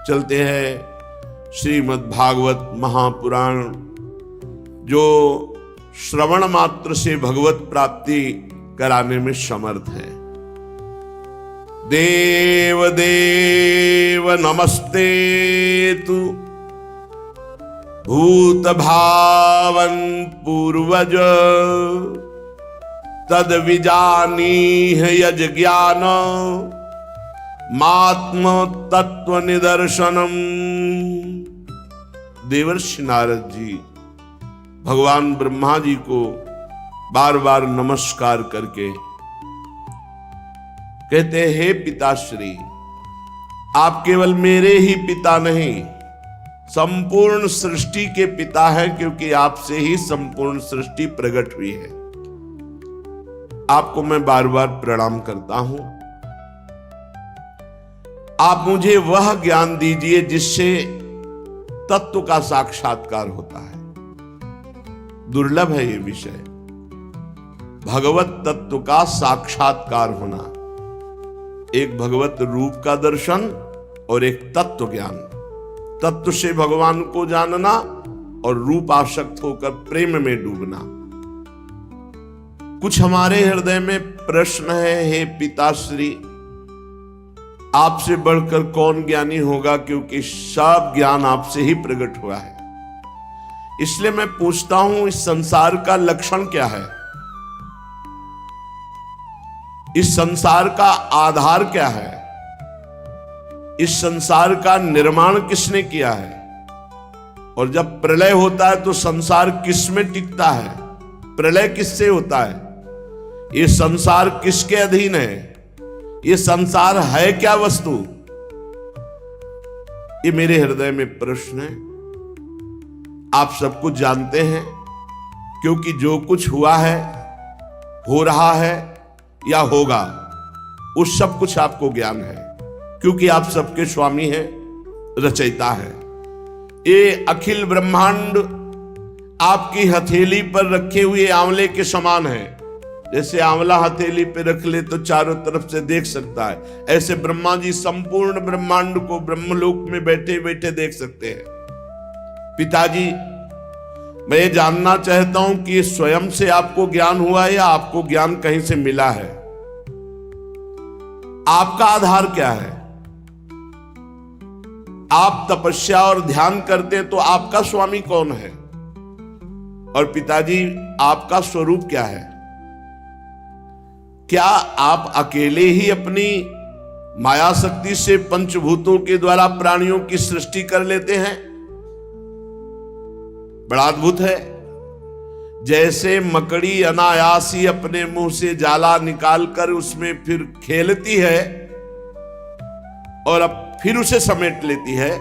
चलते हैं श्रीमद् भागवत महापुराण, जो श्रवण मात्र से भगवत प्राप्ति कराने में समर्थ है। देव देव नमस्ते तु भूत भावन पूर्वज, तद विजानीह यज ज्ञान मात्म तत्व निदर्शनम। देवर्षि नारद जी भगवान ब्रह्मा जी को बार बार नमस्कार करके कहते, हे पिताश्री, आप केवल मेरे ही पिता नहीं, संपूर्ण सृष्टि के पिता हैं, क्योंकि आपसे ही संपूर्ण सृष्टि प्रकट हुई है। आपको मैं बार बार प्रणाम करता हूं। आप मुझे वह ज्ञान दीजिए जिससे तत्व का साक्षात्कार होता है। दुर्लभ है ये विषय, भगवत तत्व का साक्षात्कार होना। एक भगवत रूप का दर्शन और एक तत्व ज्ञान। तत्व से भगवान को जानना और रूप आसक्त होकर प्रेम में डूबना। कुछ हमारे हृदय में प्रश्न है, हे पिताश्री, आपसे बढ़कर कौन ज्ञानी होगा, क्योंकि सब ज्ञान आपसे ही प्रकट हुआ है। इसलिए मैं पूछता हूं, इस संसार का लक्षण क्या है? इस संसार का आधार क्या है? इस संसार का निर्माण किसने किया है? और जब प्रलय होता है तो संसार किस में टिकता है? प्रलय किससे होता है? ये संसार किसके अधीन है? ये संसार है क्या वस्तु? ये मेरे हृदय में प्रश्न है। आप सब कुछ जानते हैं, क्योंकि जो कुछ हुआ है, हो रहा है या होगा, उस सब कुछ आपको ज्ञान है, क्योंकि आप सबके स्वामी हैं, रचयिता हैं। ये अखिल ब्रह्मांड आपकी हथेली पर रखे हुए आंवले के समान है। जैसे आंवला हथेली पे रख ले तो चारों तरफ से देख सकता है, ऐसे ब्रह्मा जी संपूर्ण ब्रह्मांड को ब्रह्मलोक में बैठे बैठे देख सकते हैं। पिताजी, मैं ये जानना चाहता हूं कि स्वयं से आपको ज्ञान हुआ है या आपको ज्ञान कहीं से मिला है? आपका आधार क्या है? आप तपस्या और ध्यान करते हैं तो आपका स्वामी कौन है? और पिताजी, आपका स्वरूप क्या है? क्या आप अकेले ही अपनी माया शक्ति से पंचभूतों के द्वारा प्राणियों की सृष्टि कर लेते हैं? बड़ा अद्भुत है। जैसे मकड़ी अनायास ही अपने मुंह से जाला निकालकर उसमें फिर खेलती है और अब फिर उसे समेट लेती है,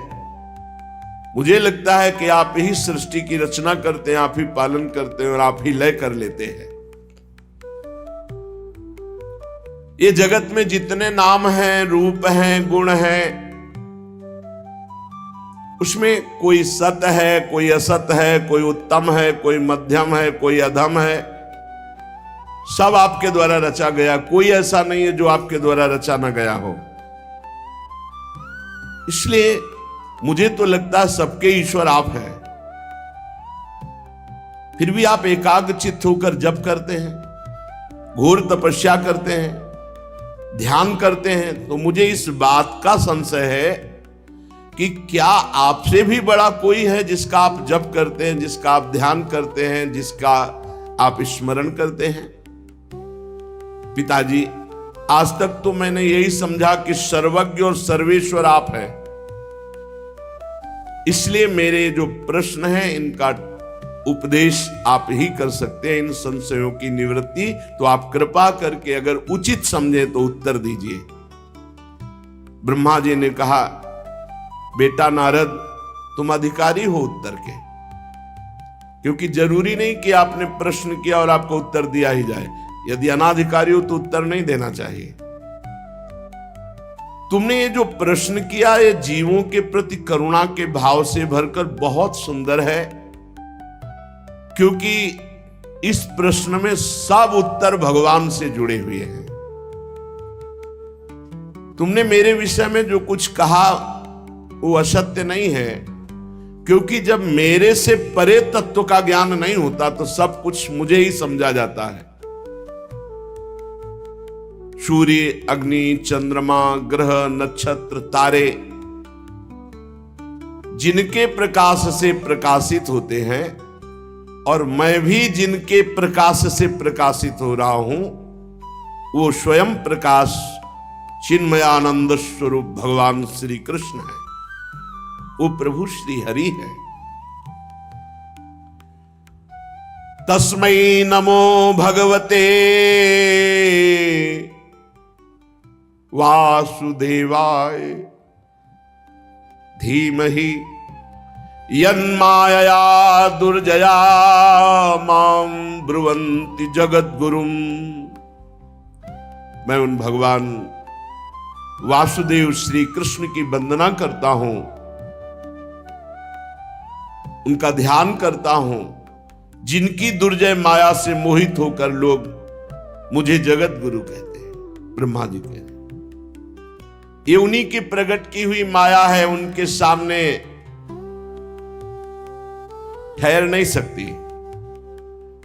मुझे लगता है कि आप ही सृष्टि की रचना करते हैं, आप ही पालन करते हैं और आप ही लय कर लेते हैं। ये जगत में जितने नाम हैं, रूप हैं, गुण हैं, उसमें कोई सत है, कोई असत है, कोई उत्तम है, कोई मध्यम है, कोई अधम है। सब आपके द्वारा रचा गया, कोई ऐसा नहीं है जो आपके द्वारा रचा ना गया हो। इसलिए मुझे तो लगता है सबके ईश्वर आप हैं। फिर भी आप एकाग्रचित्त होकर जप करते हैं, घोर तपस्या करते हैं, ध्यान करते हैं, तो मुझे इस बात का संशय है कि क्या आपसे भी बड़ा कोई है जिसका आप जप करते हैं, जिसका आप ध्यान करते हैं, जिसका आप स्मरण करते हैं? पिताजी, आज तक तो मैंने यही समझा कि सर्वज्ञ और सर्वेश्वर आप हैं। इसलिए मेरे जो प्रश्न हैं इनका उपदेश आप ही कर सकते हैं, इन संशयों की निवृत्ति। तो आप कृपा करके अगर उचित समझे तो उत्तर दीजिए। ब्रह्मा जी ने कहा, बेटा नारद, तुम अधिकारी हो उत्तर के, क्योंकि जरूरी नहीं कि आपने प्रश्न किया और आपको उत्तर दिया ही जाए। यदि अनाधिकारी हो तो उत्तर नहीं देना चाहिए। तुमने ये जो प्रश्न किया, ये जीवों के प्रति करुणा के भाव से भरकर बहुत सुंदर है, क्योंकि इस प्रश्न में सब उत्तर भगवान से जुड़े हुए हैं। तुमने मेरे विषय में जो कुछ कहा वो असत्य नहीं है, क्योंकि जब मेरे से परे तत्व का ज्ञान नहीं होता तो सब कुछ मुझे ही समझा जाता है। सूर्य, अग्नि, चंद्रमा, ग्रह, नक्षत्र, तारे जिनके प्रकाश से प्रकाशित होते हैं और मैं भी जिनके प्रकाश से प्रकाशित हो रहा हूं, वो स्वयं प्रकाश चिन्मयानंद स्वरूप भगवान श्री कृष्ण है, वो प्रभु श्री हरि है। तस्मै नमो भगवते वासुदेवाय धीमहि यन्मायया दुर्जया मां ब्रुवन्ति जगद्गुरुम। मैं उन भगवान वासुदेव श्री कृष्ण की वंदना करता हूं, उनका ध्यान करता हूं, जिनकी दुर्जय माया से मोहित होकर लोग मुझे जगत गुरु कहते हैं, ब्रह्मा जी कहते हैं। ये उन्हीं की प्रकट की हुई माया है, उनके सामने ठहर नहीं सकती,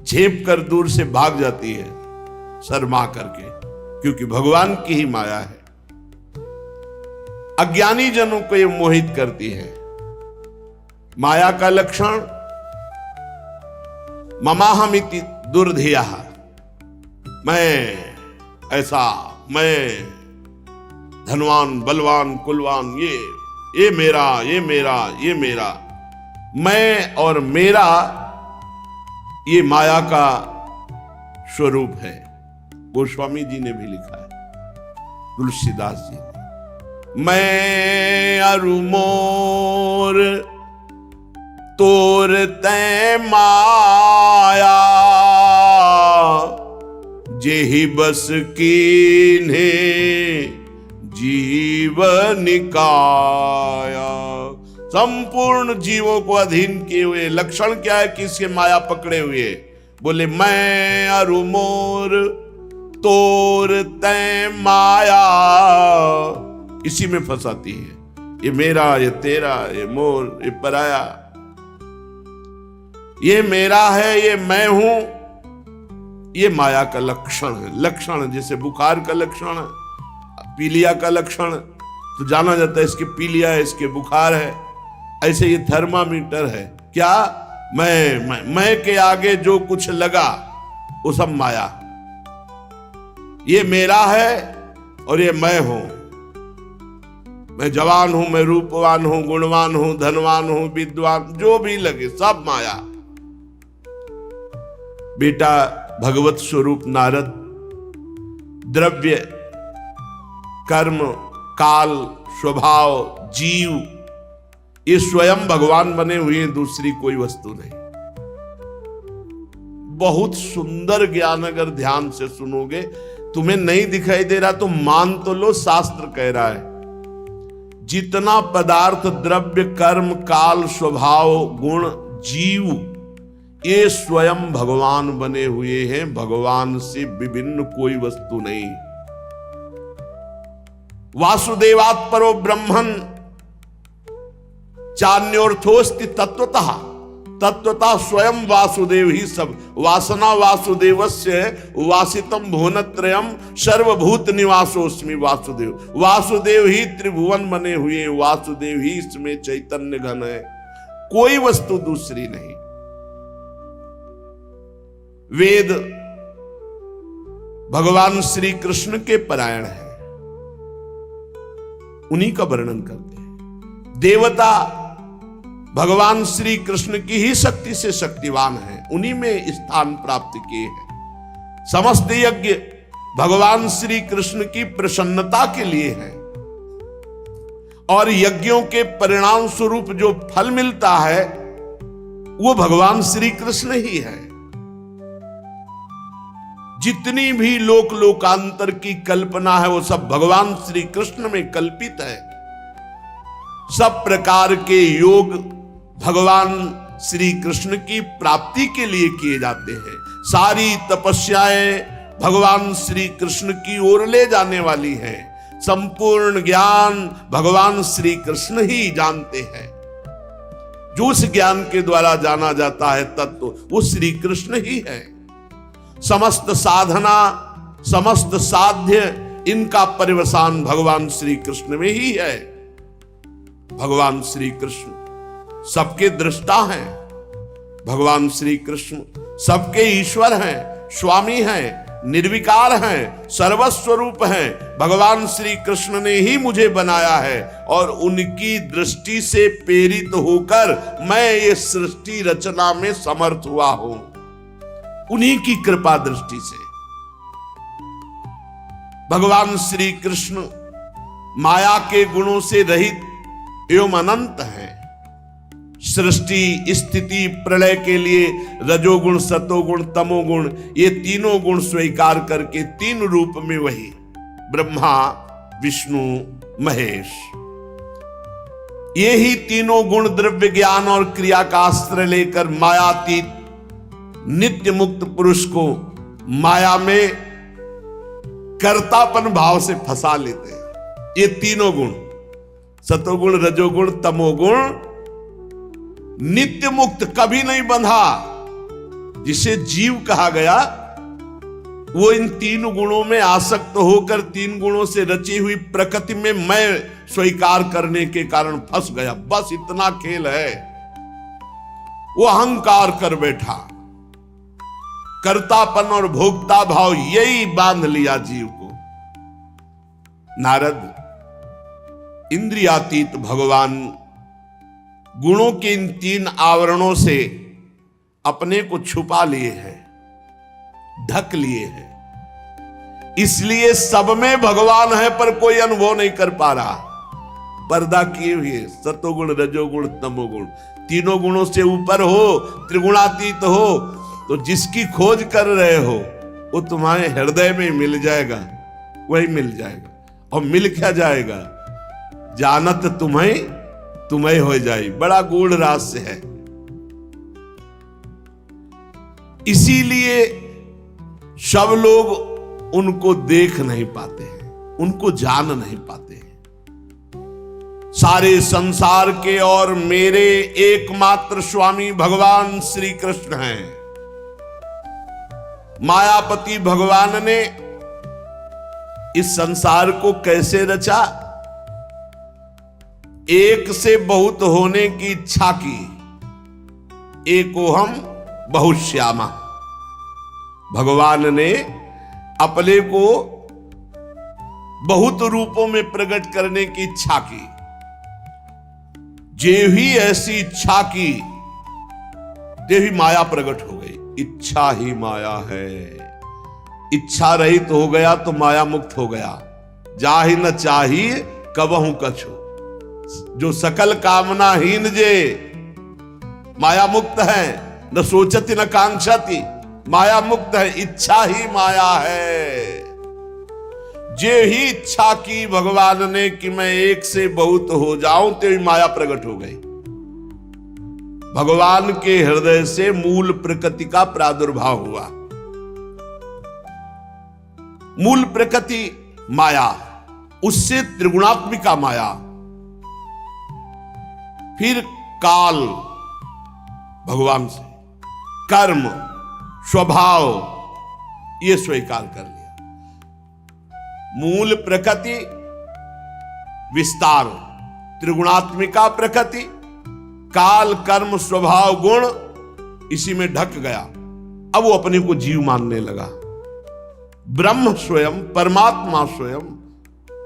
झेप कर दूर से भाग जाती है शर्मा करके, क्योंकि भगवान की ही माया है। अज्ञानी जनों को ये मोहित करती है। माया का लक्षण ममाहमिति दुर्धिया, मैं ऐसा, मैं धनवान, बलवान, कुलवान, ये मेरा, ये मेरा, ये मेरा, मैं और मेरा, ये माया का स्वरूप है। गोस्वामी जी ने भी लिखा है, तुलसीदास जी ने, मैं अरु मोर तोर तै माया, जेहि बस कीन्हे जीवन काया। संपूर्ण जीवों को अधीन किए हुए। लक्षण क्या है कि इसके माया पकड़े हुए? बोले मैं अरु मोर तोर तै माया, इसी में फंसाती है। ये मेरा, ये तेरा, ये मोर, ये पराया, ये मेरा है, ये मैं हूं, ये माया का लक्षण है। लक्षण जैसे बुखार का लक्षण, पीलिया का लक्षण तो जाना जाता है, इसके पीलिया है, इसके बुखार है। ऐसे ये थर्मामीटर है। क्या? मैं के आगे जो कुछ लगा वो सब माया। ये मेरा है और ये मैं हूं। मैं जवान हूं, मैं रूपवान हूं, गुणवान हूं, धनवान हूं, विद्वान, जो भी लगे सब माया। बेटा भगवत स्वरूप नारद, द्रव्य, कर्म, काल, स्वभाव, जीव, ये स्वयं भगवान बने हुए हैं, दूसरी कोई वस्तु नहीं। बहुत सुंदर ज्ञान अगर ध्यान से सुनोगे, तुम्हें नहीं दिखाई दे रहा तो मान तो लो, शास्त्र कह रहा है जितना पदार्थ, द्रव्य, कर्म, काल, स्वभाव, गुण, जीव, ये स्वयं भगवान बने हुए हैं। भगवान से विभिन्न कोई वस्तु नहीं। वासुदेवात् परो ब्रह्मन् चान्योर्थोस्ति तत्वतः। तत्वतः स्वयं वासुदेव ही सब। वासना वासुदेवस्य वासितम भुवनत्रयम् सर्वभूत निवासोस्मि वासुदेव। वासुदेव ही त्रिभुवन बने हुए, वासुदेव ही इसमें चैतन्य घन है, कोई वस्तु दूसरी नहीं। वेद भगवान श्री कृष्ण के परायण है, उन्हीं का वर्णन करते हैं। देवता भगवान श्री कृष्ण की ही शक्ति से शक्तिवान है, उन्हीं में स्थान प्राप्त किए हैं। समस्त यज्ञ भगवान श्री कृष्ण की प्रसन्नता के लिए है, और यज्ञों के परिणाम स्वरूप जो फल मिलता है वो भगवान श्री कृष्ण ही है। जितनी भी लोक लोकांतर की कल्पना है वो सब भगवान श्री कृष्ण में कल्पित है। सब प्रकार के योग भगवान श्री कृष्ण की प्राप्ति के लिए किए जाते हैं। सारी तपस्याएं भगवान श्री कृष्ण की ओर ले जाने वाली हैं। संपूर्ण ज्ञान भगवान श्री कृष्ण ही जानते हैं। जो उस ज्ञान के द्वारा जाना जाता है तत्व वो श्री कृष्ण ही है। समस्त साधना, समस्त साध्य, इनका परिवसान भगवान श्री कृष्ण में ही है। भगवान श्री कृष्ण सबके दृष्टा हैं। भगवान श्री कृष्ण सबके ईश्वर हैं, स्वामी हैं, निर्विकार हैं, सर्वस्वरूप हैं। भगवान श्री कृष्ण ने ही मुझे बनाया है और उनकी दृष्टि से प्रेरित होकर मैं ये सृष्टि रचना में समर्थ हुआ हूं, उन्हीं की कृपा दृष्टि से। भगवान श्री कृष्ण माया के गुणों से रहित एवं अनंत हैं। सृष्टि, स्थिति, प्रलय के लिए रजोगुण, सतोगुण, तमोगुण, ये तीनों गुण स्वीकार करके तीन रूप में वही ब्रह्मा, विष्णु, महेश, ये ही तीनों गुण द्रव्य ज्ञान और क्रिया का अस्त्र लेकर मायातीत नित्य मुक्त पुरुष को माया में कर्तापन भाव से फंसा लेते हैं। ये तीनों गुण, सतोगुण, रजोगुण, तमोगुण, नित्य मुक्त, कभी नहीं बंधा। जिसे जीव कहा गया वो इन तीन गुणों में आसक्त होकर तीन गुणों से रची हुई प्रकृति में मैं स्वीकार करने के कारण फंस गया। बस इतना खेल है। वो अहंकार कर बैठा, कर्तापन और भोक्ता भाव यही बांध लिया जीव को। नारद इंद्रियातीत भगवान गुणों के इन तीन आवरणों से अपने को छुपा लिए हैं, ढक लिए हैं। इसलिए सब में भगवान है पर कोई अनुभव नहीं कर पा रहा। पर्दा किए हुए सतोगुण, रजोगुण, तमोगुण, तीनों गुणों से ऊपर हो, त्रिगुणातीत हो, तो जिसकी खोज कर रहे हो वो तुम्हारे हृदय में मिल जाएगा, वही मिल जाएगा। और मिल क्या जाएगा? जानत तुम्हें तुम्हें हो जाए। बड़ा गूढ़ रहस्य है। इसीलिए सब लोग उनको देख नहीं पाते हैं, उनको जान नहीं पाते हैं। सारे संसार के और मेरे एकमात्र स्वामी भगवान श्री कृष्ण हैं। मायापति भगवान ने इस संसार को कैसे रचा? एक से बहुत होने की इच्छा की। एकोहम बहुश्यामा। भगवान ने अपने को बहुत रूपों में प्रकट करने की इच्छा की। जे ही ऐसी इच्छा की ते ही माया प्रकट हो गई। इच्छा ही माया है। इच्छा रहित हो गया तो माया मुक्त हो गया। जाहि न चाहिए कबहू कछु, जो सकल कामनाहीन जे माया मुक्त है। न सोचती न कांक्षती, माया मुक्त है। इच्छा ही माया है। जे ही इच्छा की भगवान ने कि मैं एक से बहुत हो जाऊं, तो ही माया प्रकट हो गई। भगवान के हृदय से मूल प्रकृति का प्रादुर्भाव हुआ। मूल प्रकृति माया, उससे त्रिगुणात्मिका माया, फिर काल भगवान से, कर्म, स्वभाव, ये स्वीकार कर लिया। मूल प्रकृति, विस्तार, त्रिगुणात्मिका प्रकृति, काल, कर्म, स्वभाव, गुण, इसी में ढक गया। अब वो अपने को जीव मानने लगा। ब्रह्म स्वयं, परमात्मा स्वयं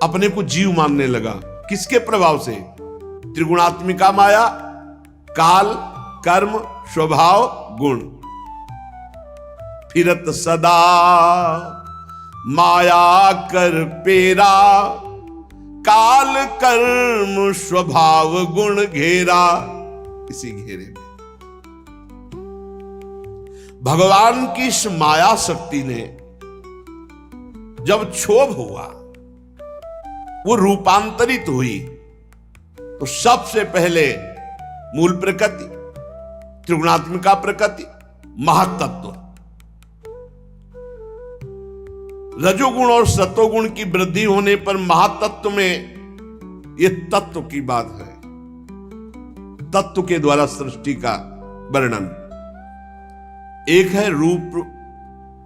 अपने को जीव मानने लगा। किसके प्रभाव से? त्रिगुणात्मिका माया, काल, कर्म, स्वभाव, गुण। फिरत सदा माया कर पेरा, काल, कर्म, स्वभाव, गुण घेरा। इसी घेरे में भगवान की इस माया शक्ति ने जब क्षोभ हुआ, वो रूपांतरित हुई, तो सबसे पहले मूल प्रकृति, त्रिगुणात्मिका प्रकृति, महत्त्व, रजोगुण और सतोगुण की वृद्धि होने पर महातत्व में, यह तत्व की बात है, तत्व के द्वारा सृष्टि का वर्णन। एक है रूप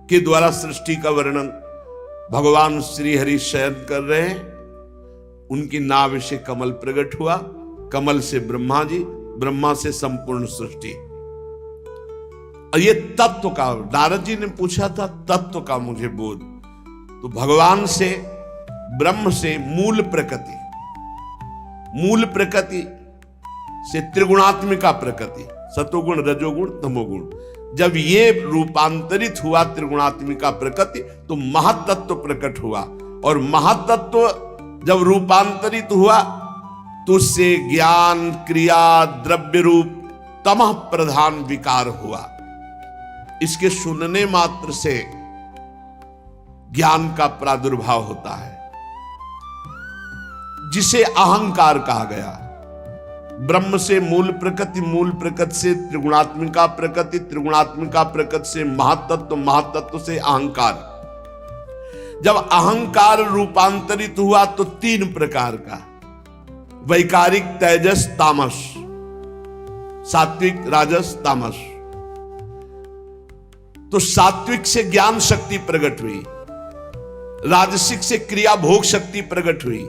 के द्वारा सृष्टि का वर्णन। भगवान श्री हरि शयन कर रहे हैं, उनकी नाभि से कमल प्रकट हुआ, कमल से ब्रह्मा जी, ब्रह्मा से संपूर्ण सृष्टि। और ये तत्व का, नारद जी ने पूछा था तत्व का मुझे बोध, तो भगवान से, ब्रह्म से मूल प्रकृति, मूल प्रकृति से त्रिगुणात्मिका प्रकृति, सतोगुण रजोगुण तमोगुण, जब ये रूपांतरित हुआ त्रिगुणात्मिका प्रकृति तो महातत्व प्रकट हुआ। और महातत्व जब रूपांतरित हुआ तो उससे ज्ञान, क्रिया, द्रव्य रूप तमः प्रधान विकार हुआ। इसके सुनने मात्र से ज्ञान का प्रादुर्भाव होता है, जिसे अहंकार कहा गया। ब्रह्म से मूल प्रकृति, मूल प्रकृति से त्रिगुणात्मिका प्रकृति, त्रिगुणात्मिका प्रकृति से महातत्व, महातत्व से अहंकार। जब अहंकार रूपांतरित हुआ तो तीन प्रकार का, वैकारिक, तेजस, तामस, सात्विक, राजस, तामस। तो सात्विक से ज्ञान शक्ति प्रकट हुई, राजसिक से क्रिया भोग शक्ति प्रकट हुई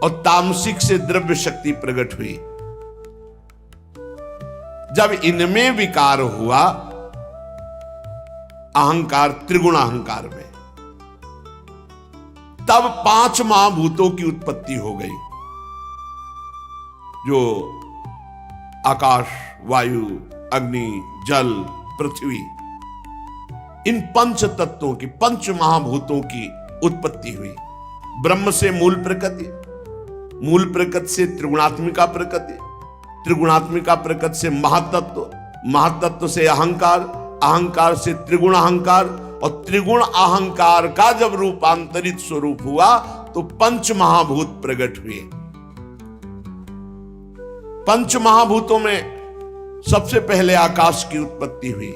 और तामसिक से द्रव्य शक्ति प्रकट हुई। जब इनमें विकार हुआ, अहंकार, त्रिगुण अहंकार में, तब पांच महाभूतों की उत्पत्ति हो गई, जो आकाश, वायु, अग्नि, जल, पृथ्वी, इन पंच तत्वों की, पंच महाभूतों की उत्पत्ति हुई। ब्रह्म से मूल प्रकृति, मूल प्रकृति से त्रिगुणात्मिका प्रकृति, त्रिगुणात्मिका प्रकृति से महातत्व, महातत्व से अहंकार, अहंकार से त्रिगुण अहंकार, और त्रिगुण अहंकार का जब रूपांतरित स्वरूप हुआ तो पंच महाभूत प्रकट हुए। पंच महाभूतों में सबसे पहले आकाश की उत्पत्ति हुई।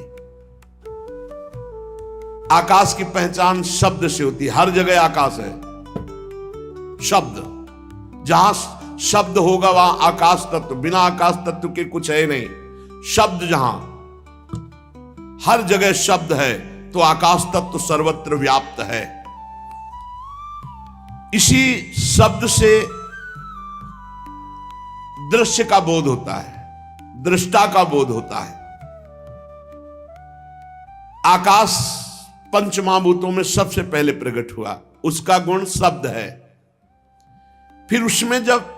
आकाश की पहचान शब्द से होती है, हर जगह आकाश है। शब्द, जहां शब्द होगा वहां आकाश तत्व, बिना आकाश तत्व के कुछ है नहीं। शब्द जहां, हर जगह शब्द है तो आकाश तत्व सर्वत्र व्याप्त है। इसी शब्द से दृश्य का बोध होता है, दृष्टा का बोध होता है। आकाश पंच महाभूतों में सबसे पहले प्रकट हुआ, उसका गुण शब्द है। फिर उसमें जब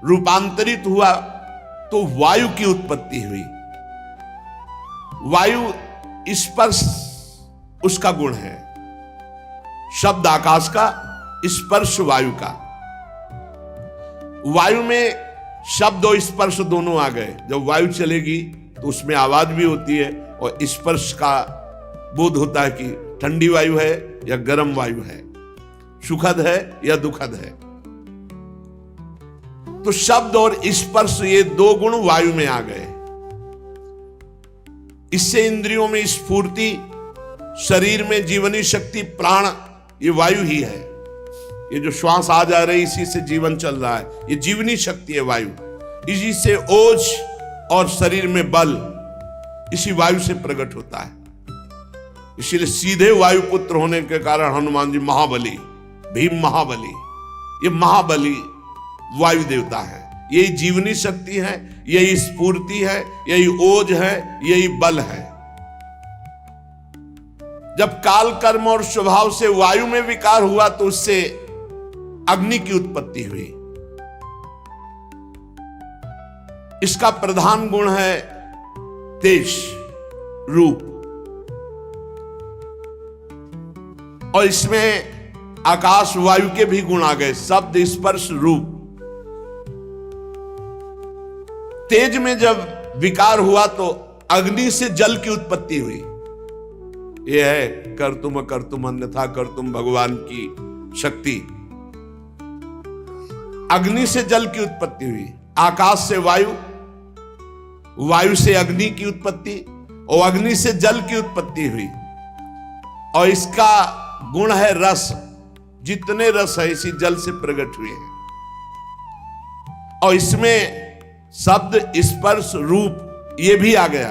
रूपांतरित हुआ तो वायु की उत्पत्ति हुई। वायु स्पर्श उसका गुण है, शब्द आकाश का, स्पर्श वायु का। वायु में शब्द और स्पर्श दोनों आ गए। जब वायु चलेगी तो उसमें आवाज भी होती है और स्पर्श का बोध होता है कि ठंडी वायु है या गर्म वायु है, सुखद है या दुखद है। तो शब्द और स्पर्श, ये दो गुण वायु में आ गए। इससे इंद्रियों में स्फूर्ति, शरीर में जीवनी शक्ति, प्राण, ये वायु ही है। ये जो श्वास आ जा रही, इसी से जीवन चल रहा है, ये जीवनी शक्ति है वायु। इसी से ओज और शरीर में बल इसी वायु से प्रकट होता है। इसीलिए सीधे वायुपुत्र होने के कारण हनुमान जी महाबली, भीम महाबली, ये महाबली वायु देवता है। यही जीवनी शक्ति है, यही स्फूर्ति है, यही ओज है, यही बल है। जब काल, कर्म और स्वभाव से वायु में विकार हुआ तो उससे अग्नि की उत्पत्ति हुई। इसका प्रधान गुण है तेज, रूप, और इसमें आकाश वायु के भी गुण आ गए, शब्द, स्पर्श, रूप। तेज में जब विकार हुआ तो अग्नि से जल की उत्पत्ति हुई। यह है कर्तुम अन्यथा कर्तुम भगवान की शक्ति। अग्नि से जल की उत्पत्ति हुई, आकाश से वायु, वायु से अग्नि की उत्पत्ति और अग्नि से जल की उत्पत्ति हुई। और इसका गुण है रस, जितने रस है इसी जल से प्रकट हुए हैं। और इसमें शब्द, स्पर्श, रूप ये भी आ गया।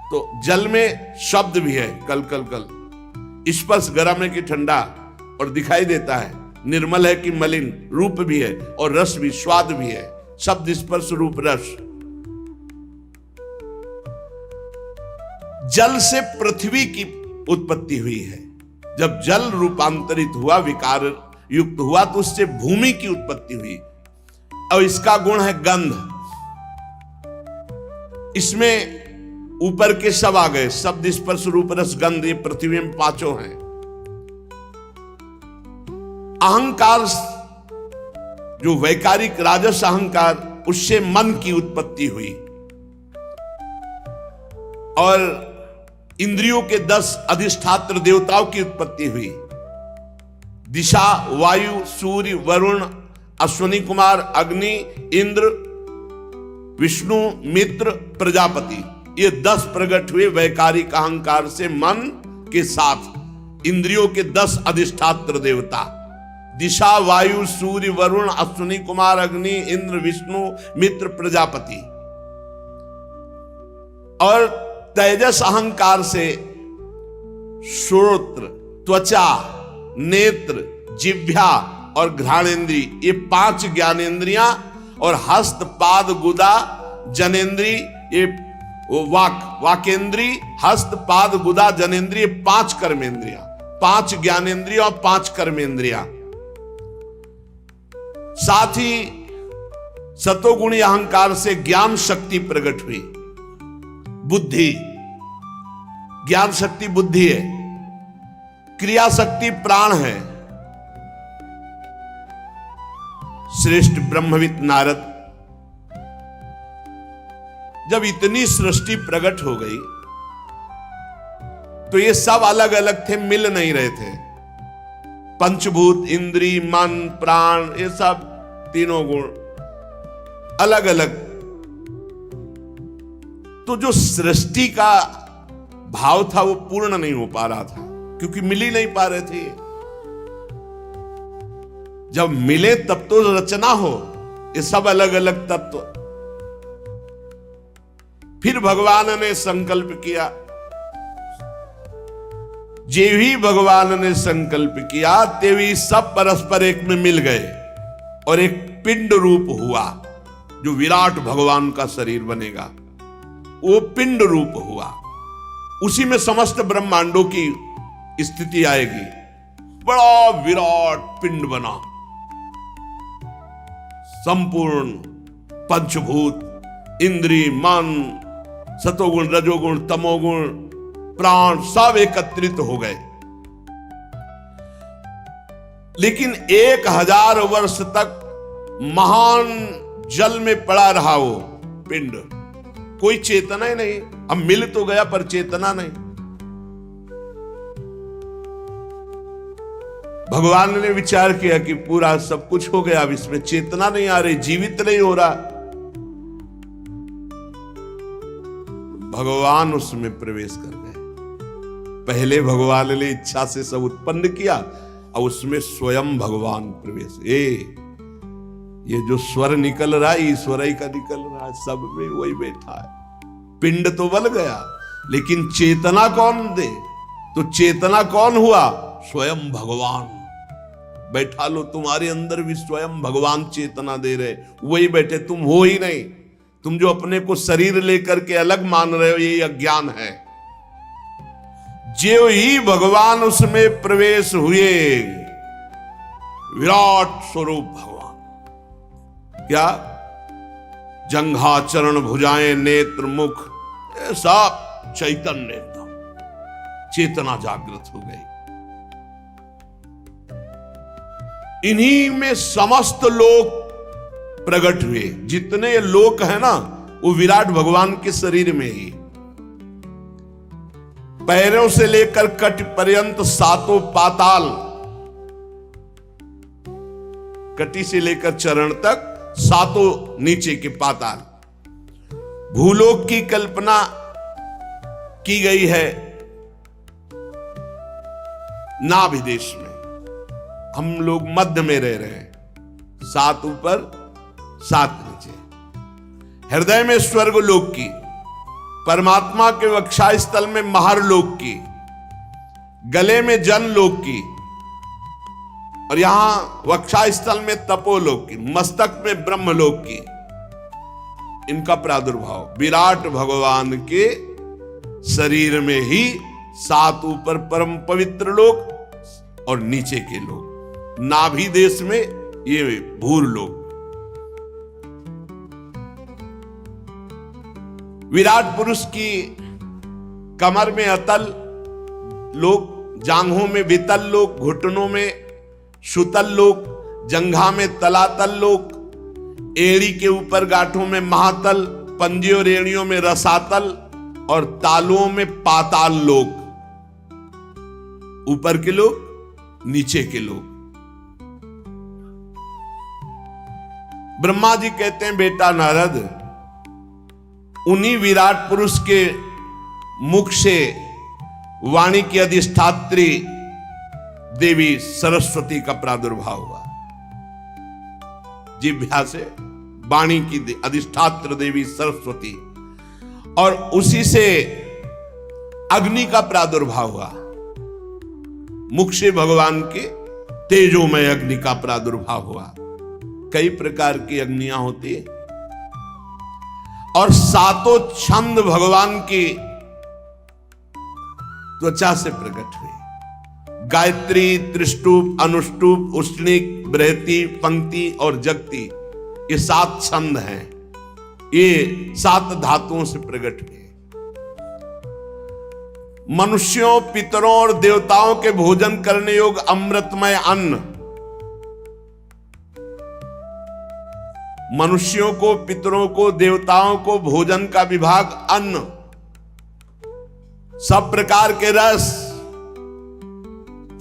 तो जल में शब्द भी है, कल कल कल, स्पर्श गर्म है कि ठंडा और दिखाई देता है, निर्मल है कि मलिन, रूप भी है और रस भी, स्वाद भी है। शब्द, स्पर्श, रूप, रस। जल से पृथ्वी की उत्पत्ति हुई है। जब जल रूपांतरित हुआ, विकार युक्त हुआ, तो उससे भूमि की उत्पत्ति हुई। और इसका गुण है गंध। इसमें ऊपर के सब आ गए, शब्द, स्पर्श, रूप, रस, गंध, ये पृथ्वी में पांचों हैं। अहंकार, जो वैकारिक राजस अहंकार, उससे मन की उत्पत्ति हुई। और इंद्रियों के 10 अधिष्ठात्र देवताओं की उत्पत्ति हुई। दिशा, वायु, सूर्य, वरुण, अश्विनी कुमार, अग्नि, इंद्र, विष्णु, मित्र, प्रजापति, ये 10 प्रकट हुए वैकारिक अहंकार से मन के साथ। इंद्रियों के 10 अधिष्ठात्र देवता, दिशा, वायु, सूर्य, वरुण, अश्विनी कुमार, अग्नि, इंद्र, विष्णु, मित्र, प्रजापति। और तेजस अहंकार से श्रोत्र, त्वचा, नेत्र, जिह्वा और घ्राणेन्द्री, ये 5 ज्ञानेन्द्रियां, और हस्त, पाद, गुदा, जनेन्द्री, ये वाकेंद्री, हस्त, पाद, गुदा, जनेन्द्रिय, 5 कर्मेंद्रियां, 5 ज्ञानेन्द्रियां और 5 कर्मेंद्रियां। साथ ही सतोगुणी अहंकार से ज्ञान शक्ति प्रकट हुई। बुद्धि, ज्ञान शक्ति बुद्धि है, क्रिया शक्ति प्राण है। श्रेष्ठ ब्रह्मविद नारद, जब इतनी सृष्टि प्रकट हो गई तो ये सब अलग अलग थे, मिल नहीं रहे थे। पंचभूत, इंद्री, मन, प्राण, ये सब तीनों गुण अलग अलग। तो जो सृष्टि का भाव था वो पूर्ण नहीं हो पा रहा था, क्योंकि मिल ही नहीं पा रहे थे। जब मिले तब तो रचना हो, ये सब अलग अलग तत्व। फिर भगवान ने संकल्प किया, जे भी भगवान ने संकल्प किया तेवी सब परस्पर एक में मिल गए और एक पिंड रूप हुआ, जो विराट भगवान का शरीर बनेगा, वो पिंड रूप हुआ। उसी में समस्त ब्रह्मांडों की स्थिति आएगी। बड़ा विराट पिंड बना, संपूर्ण पंचभूत, इंद्री, मन, सतोगुण, रजोगुण, तमोगुण, प्राण सब एकत्रित हो गए। लेकिन 1000 वर्ष तक महान जल में पड़ा रहा वो पिंड, कोई चेतना ही नहीं। अब मिल तो गया पर चेतना नहीं। भगवान ने विचार किया कि पूरा सब कुछ हो गया, अब इसमें चेतना नहीं आ रही, जीवित नहीं हो रहा। भगवान उसमें प्रवेश कर गए। पहले भगवान ने इच्छा से सब उत्पन्न किया और उसमें स्वयं भगवान प्रवेश। ये जो स्वर निकल रहा है ईश्वर ही का निकल रहा है, सब में वही बैठा है। पिंड तो बन गया, लेकिन चेतना कौन दे? तो चेतना कौन हुआ? स्वयं भगवान। बैठा लो, तुम्हारे अंदर भी स्वयं भगवान चेतना दे रहे, वही बैठे, तुम हो ही नहीं। तुम जो अपने को शरीर लेकर के अलग मान रहे हो, यही अज्ञान है। जो ही भगवान उसमें प्रवेश हुए, विराट स्वरूप भगवान। क्या जंघा, चरण, भुजाएं, नेत्र, मुख, ये सब चैतन्य, चेतना जागृत हो गई। इन्हीं में समस्त लोक प्रकट हुए। जितने लोक है ना, वो विराट भगवान के शरीर में ही। पैरों से लेकर कट पर्यंत सातों पाताल, कटी से लेकर चरण तक सातों नीचे के पाताल। भूलोक की कल्पना की गई है, नाभि देश में। हम लोग मध्य में रह रहे हैं, 7 ऊपर 7 नीचे। हृदय में स्वर्ग लोक की, परमात्मा के वक्षा स्थल में महर लोक की, गले में जन लोक की, और यहां वक्षा स्थल में तपोलोक की, मस्तक में ब्रह्मलोक की। इनका प्रादुर्भाव विराट भगवान के शरीर में ही 7 ऊपर परम पवित्र लोक और नीचे के लोक, नाभि देश में ये भूर लोक। विराट पुरुष की कमर में अतल लोक, जांघों में वितल लोक, घुटनों में सुतल लोक, जंघा में तलातल लोक, एड़ी के ऊपर गांठों में महातल, पंजे और एड़ियों में रसातल और तालुओं में पाताल लोक। ऊपर के लोक, नीचे के लोक। ब्रह्मा जी कहते हैं, बेटा नारद, उन्हीं विराट पुरुष के मुख से वाणी की अधिष्ठात्री देवी सरस्वती का प्रादुर्भाव हुआ। जिह्वा से वाणी की अधिष्ठात्र देवी सरस्वती, और उसी से अग्नि का प्रादुर्भाव हुआ। मुख से भगवान के तेजोमय अग्नि का प्रादुर्भाव हुआ। कई प्रकार की अग्नियां होती है, और 7 छंद भगवान की त्वचा से प्रकट हुए। गायत्री, त्रिष्टुप, अनुष्टुप, उष्णिक, बृहति, पंक्ति और जगति, ये 7 छंद हैं। ये 7 धातुओं से प्रकट हुए। मनुष्यों, पितरों और देवताओं के भोजन करने योग्य अमृतमय अन्न, मनुष्यों को, पितरों को, देवताओं को भोजन का विभाग अन्न, सब प्रकार के रस,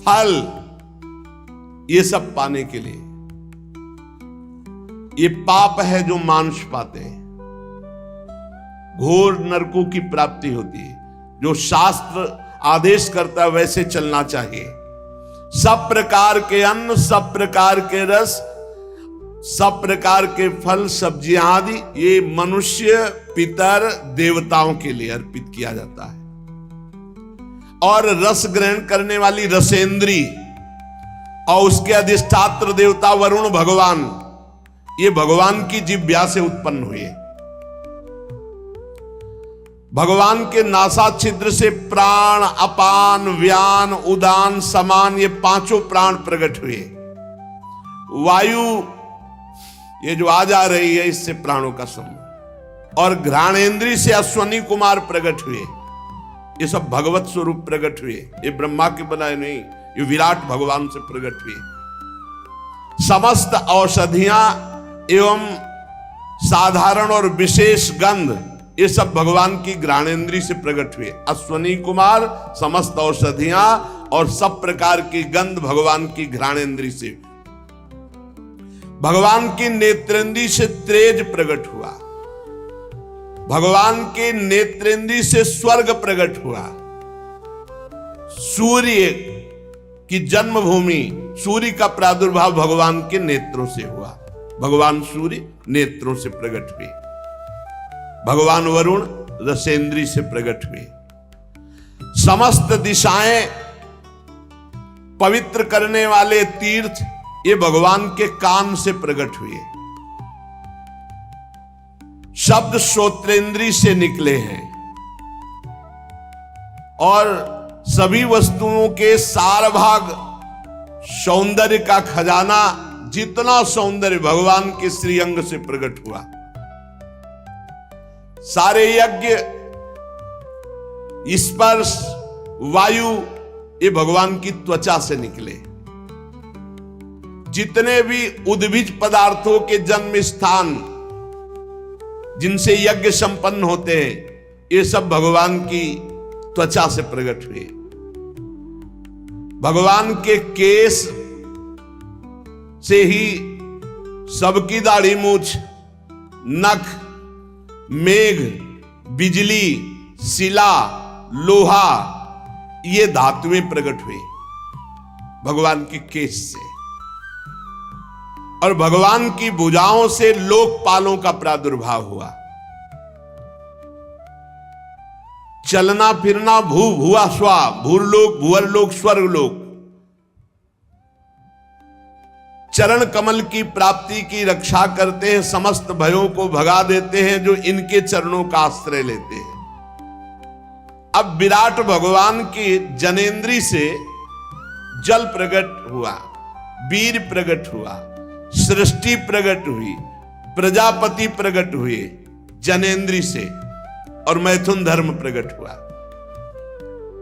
फल, ये सब पाने के लिए। ये पाप है जो मांस पाते हैं, घोर नरकों की प्राप्ति होती है। जो शास्त्र आदेश करता है वैसे चलना चाहिए। सब प्रकार के अन्न, सब प्रकार के रस, सब प्रकार के फल, सब्जियां आदि, ये मनुष्य, पितर, देवताओं के लिए अर्पित किया जाता है। और रस ग्रहण करने वाली रसेंद्री और उसके अधिष्ठात्र देवता वरुण भगवान, ये भगवान की जिह्वा से उत्पन्न हुए। भगवान के नासा छिद्र से प्राण, अपान, व्यान, उदान, समान, ये 5 प्राण प्रकट हुए। वायु ये जो आज आ रही है, इससे प्राणों का समूह। और घ्राणेन्द्री से अश्वनी कुमार प्रकट हुए। ये सब भगवत स्वरूप प्रकट हुए। ये ब्रह्मा के बनाए नहीं, ये विराट भगवान से प्रकट हुए। समस्त औषधियां एवं साधारण और विशेष गंध, ये सब भगवान की घ्राणेन्द्री से प्रकट हुए। अश्वनी कुमार, समस्त औषधियां और सब प्रकार की गंध भगवान की घ्राणेन्द्री से। भगवान की नेत्रेंद्री से तेज प्रकट हुआ। भगवान के नेत्रेंद्री से स्वर्ग प्रकट हुआ। सूर्य की जन्मभूमि, सूर्य का प्रादुर्भाव भगवान के नेत्रों से हुआ। भगवान सूर्य नेत्रों से प्रकट हुए। भगवान वरुण रसेंद्री से प्रकट हुए। समस्त दिशाएं पवित्र करने वाले तीर्थ, ये भगवान के कान से प्रकट हुए। शब्द श्रोत्रेंद्री से निकले हैं। और सभी वस्तुओं के सार भाग, सौंदर्य का खजाना, जितना सौंदर्य भगवान के श्रीअंग से प्रकट हुआ। सारे यज्ञ, स्पर्श, वायु, ये भगवान की त्वचा से निकले। जितने भी उद्भिज पदार्थों के जन्म स्थान, जिनसे यज्ञ संपन्न होते हैं, ये सब भगवान की त्वचा से प्रकट हुए। भगवान के केश से ही सबकी दाढ़ी मूछ, नख, मेघ, बिजली, शिला, लोहा, ये धातुएं प्रकट हुए। भगवान की केश से, और भगवान की भुजाओं से लोकपालों का प्रादुर्भाव हुआ। चलना फिरना भू भुआ स्वा, भूरलोक भुवरलोक स्वर्गलोक, चरण कमल की प्राप्ति की रक्षा करते हैं, समस्त भयों को भगा देते हैं जो इनके चरणों का आश्रय लेते हैं। अब विराट भगवान की जनेन्द्री से जल प्रकट हुआ, वीर प्रकट हुआ, सृष्टि प्रकट हुई, प्रजापति प्रकट हुए जनेन्द्री से, और मैथुन धर्म प्रकट हुआ।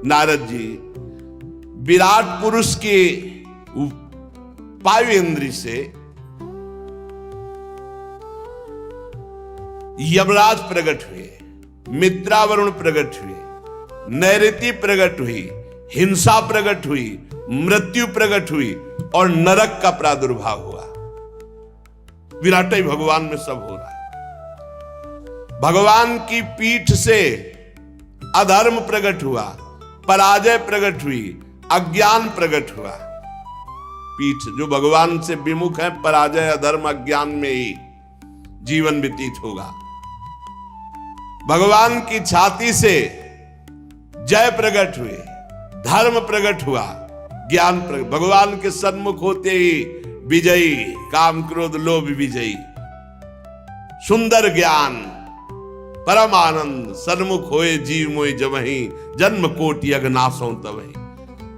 नारद जी विराट पुरुष के वायुएंद्री से यमराज प्रकट हुए, मित्रावरुण प्रकट हुए, नैऋति प्रकट हुई, हिंसा प्रकट हुई, मृत्यु प्रकट हुई, और नरक का प्रादुर्भाव हुआ। विराट ही भगवान में सब हो रहा है। भगवान की पीठ से अधर्म प्रकट हुआ, पराजय प्रकट हुई, अज्ञान प्रकट हुआ। पीठ जो भगवान से विमुख है, पराजय अधर्म अज्ञान में ही जीवन व्यतीत होगा। भगवान की छाती से जय प्रकट हुए, धर्म प्रकट हुआ, ज्ञान प्रकट। भगवान के सन्मुख होते ही विजयी, काम क्रोध लोभ विजयी, सुंदर ज्ञान, परम आनंद, सन्मुख होए जीव मोय जमहि, जन्म कोटि अगनासों तवहि।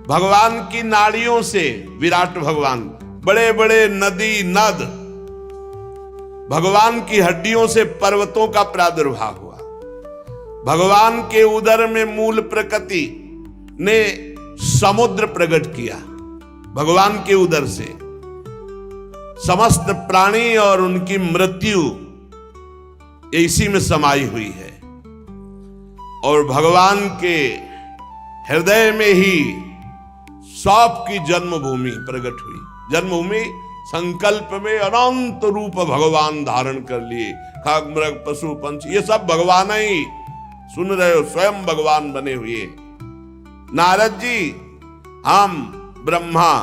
भगवान की नाड़ियों से विराट भगवान, बड़े बड़े नदी नद, भगवान की हड्डियों से पर्वतों का प्रादुर्भाव हुआ। भगवान के उदर में मूल प्रकृति ने समुद्र प्रकट किया। भगवान के उदर से समस्त प्राणी और उनकी मृत्यु इसी में समाई हुई है। और भगवान के हृदय में ही सौंप की जन्मभूमि प्रकट हुई। जन्मभूमि संकल्प में अनंत रूप भगवान धारण कर लिए, खग मृग पशु पंछी ये सब भगवान ही, सुन रहे हो, स्वयं भगवान बने हुए। नारद जी, हम ब्रह्मा,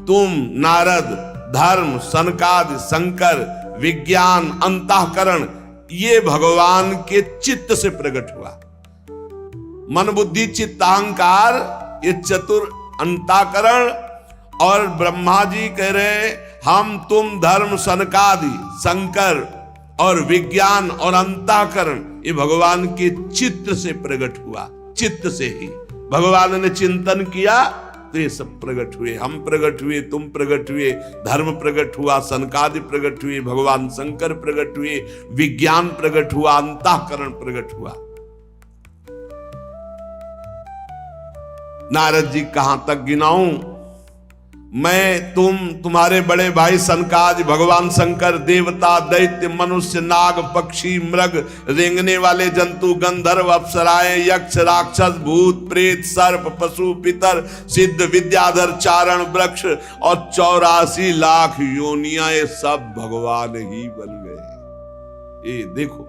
तुम नारद, धर्म, सनकादि, शंकर, विज्ञान, अंतःकरण, ये भगवान के चित्त से प्रकट हुआ। मन बुद्धि चित्त अहंकार, ये चतुर अंतःकरण। और ब्रह्मा जी कह रहे हम तुम धर्म, सनकादि, शंकर और विज्ञान और अंतःकरण, ये भगवान के चित्त से प्रकट हुआ। चित्त से ही भगवान ने चिंतन किया तो ये सब प्रकट हुए। हम प्रकट हुए, तुम प्रकट हुए, धर्म प्रकट हुआ, सनकादि प्रकट हुए, भगवान शंकर प्रकट हुए, विज्ञान प्रकट हुआ, अंतःकरण प्रकट हुआ। नारद जी कहां तक गिनाऊं मैं, तुम, तुम्हारे बड़े भाई सनकादि, भगवान शंकर, देवता, दैत्य, मनुष्य, नाग, पक्षी, मृग, रेंगने वाले जंतु, गंधर्व, अप्सराएं, यक्ष, राक्षस, भूत, प्रेत, सर्प, पशु, पितर, सिद्ध, विद्याधर, चारण, वृक्ष और 84 लाख योनियां, ये सब भगवान ही बन गए। ये देखो,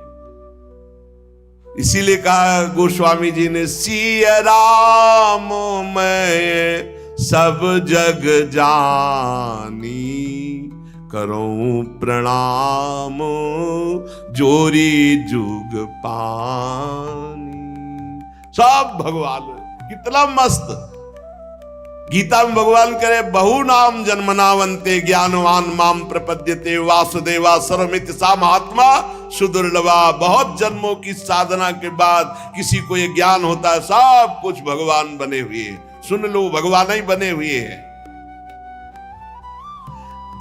इसीलिए कहा गोस्वामी जी ने, सिया राम मैं सब जग जानी, करूं प्रणाम जोरी जुग पानी। सब भगवान, कितना मस्त। गीता में भगवान करे, बहु नाम जन्मनावंते ज्ञानवान माम प्रपद्यते वासुदेवा सर्वमित सा महात्मा सुदुर्लभा। बहुत जन्मों की साधना के बाद किसी को ये ज्ञान होता है, सब कुछ भगवान बने हुए। सुन लो, भगवान ही बने हुए हैं।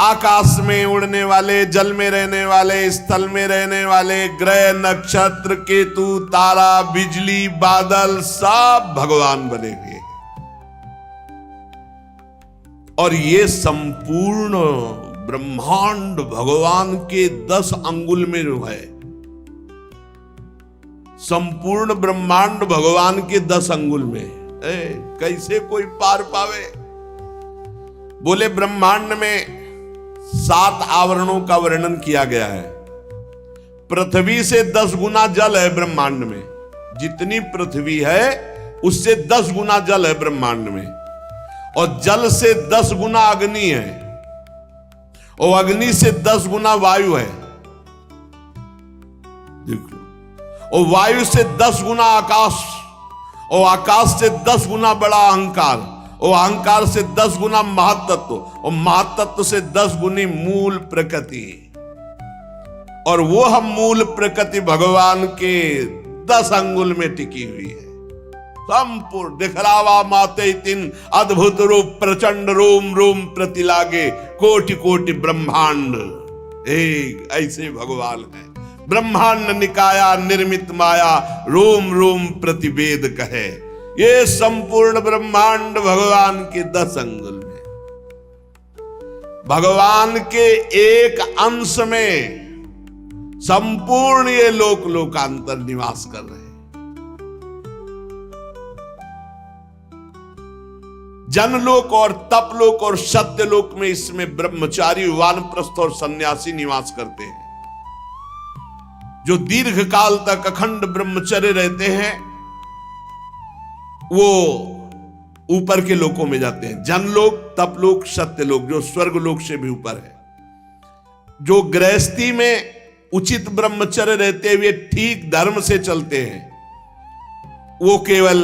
आकाश में उड़ने वाले, जल में रहने वाले, स्थल में रहने वाले, ग्रह, नक्षत्र, केतु, तारा, बिजली, बादल, सब भगवान बने हुए हैं। और ये संपूर्ण ब्रह्मांड भगवान के 10 अंगुल में जो है, संपूर्ण ब्रह्मांड भगवान के 10 अंगुल में। कैसे कोई पार पावे? बोले ब्रह्मांड में 7 आवरणों का वर्णन किया गया है। पृथ्वी से 10 गुना जल है ब्रह्मांड में। जितनी पृथ्वी है उससे 10 गुना जल है ब्रह्मांड में। और जल से 10 गुना अग्नि है, और अग्नि से 10 गुना वायु है, देखो, और वायु से 10 गुना आकाश, और आकाश से 10 गुना बड़ा अहंकार, और अहंकार से 10 गुना महातत्व, और महातत्व से 10 गुनी मूल प्रकृति। और वो हम मूल प्रकृति भगवान के 10 अंगुल में टिकी हुई है। संपूर्ण दिखलावा माते तीन अद्भुत रूप प्रचंड रोम रोम प्रति लागे कोटि कोटि ब्रह्मांड एक ऐसे भगवान है। ब्रह्मांड निकाया निर्मित माया रोम रोम प्रतिवेद कहे। ये संपूर्ण ब्रह्मांड भगवान के 10 अंगुल में, भगवान के एक अंश में संपूर्ण ये लोक लोकांतर निवास कर रहे हैं। जनलोक और तपलोक और सत्यलोक में इसमें ब्रह्मचारी वानप्रस्थ और सन्यासी निवास करते हैं, जो दीर्घ काल तक अखंड ब्रह्मचर्य रहते हैं, वो ऊपर के लोकों में जाते हैं। जनलोक, तपलोक, सत्यलोक, जो स्वर्ग लोक से भी ऊपर है। जो गृहस्थी में उचित ब्रह्मचर्य रहते हुए ठीक धर्म से चलते हैं, वो केवल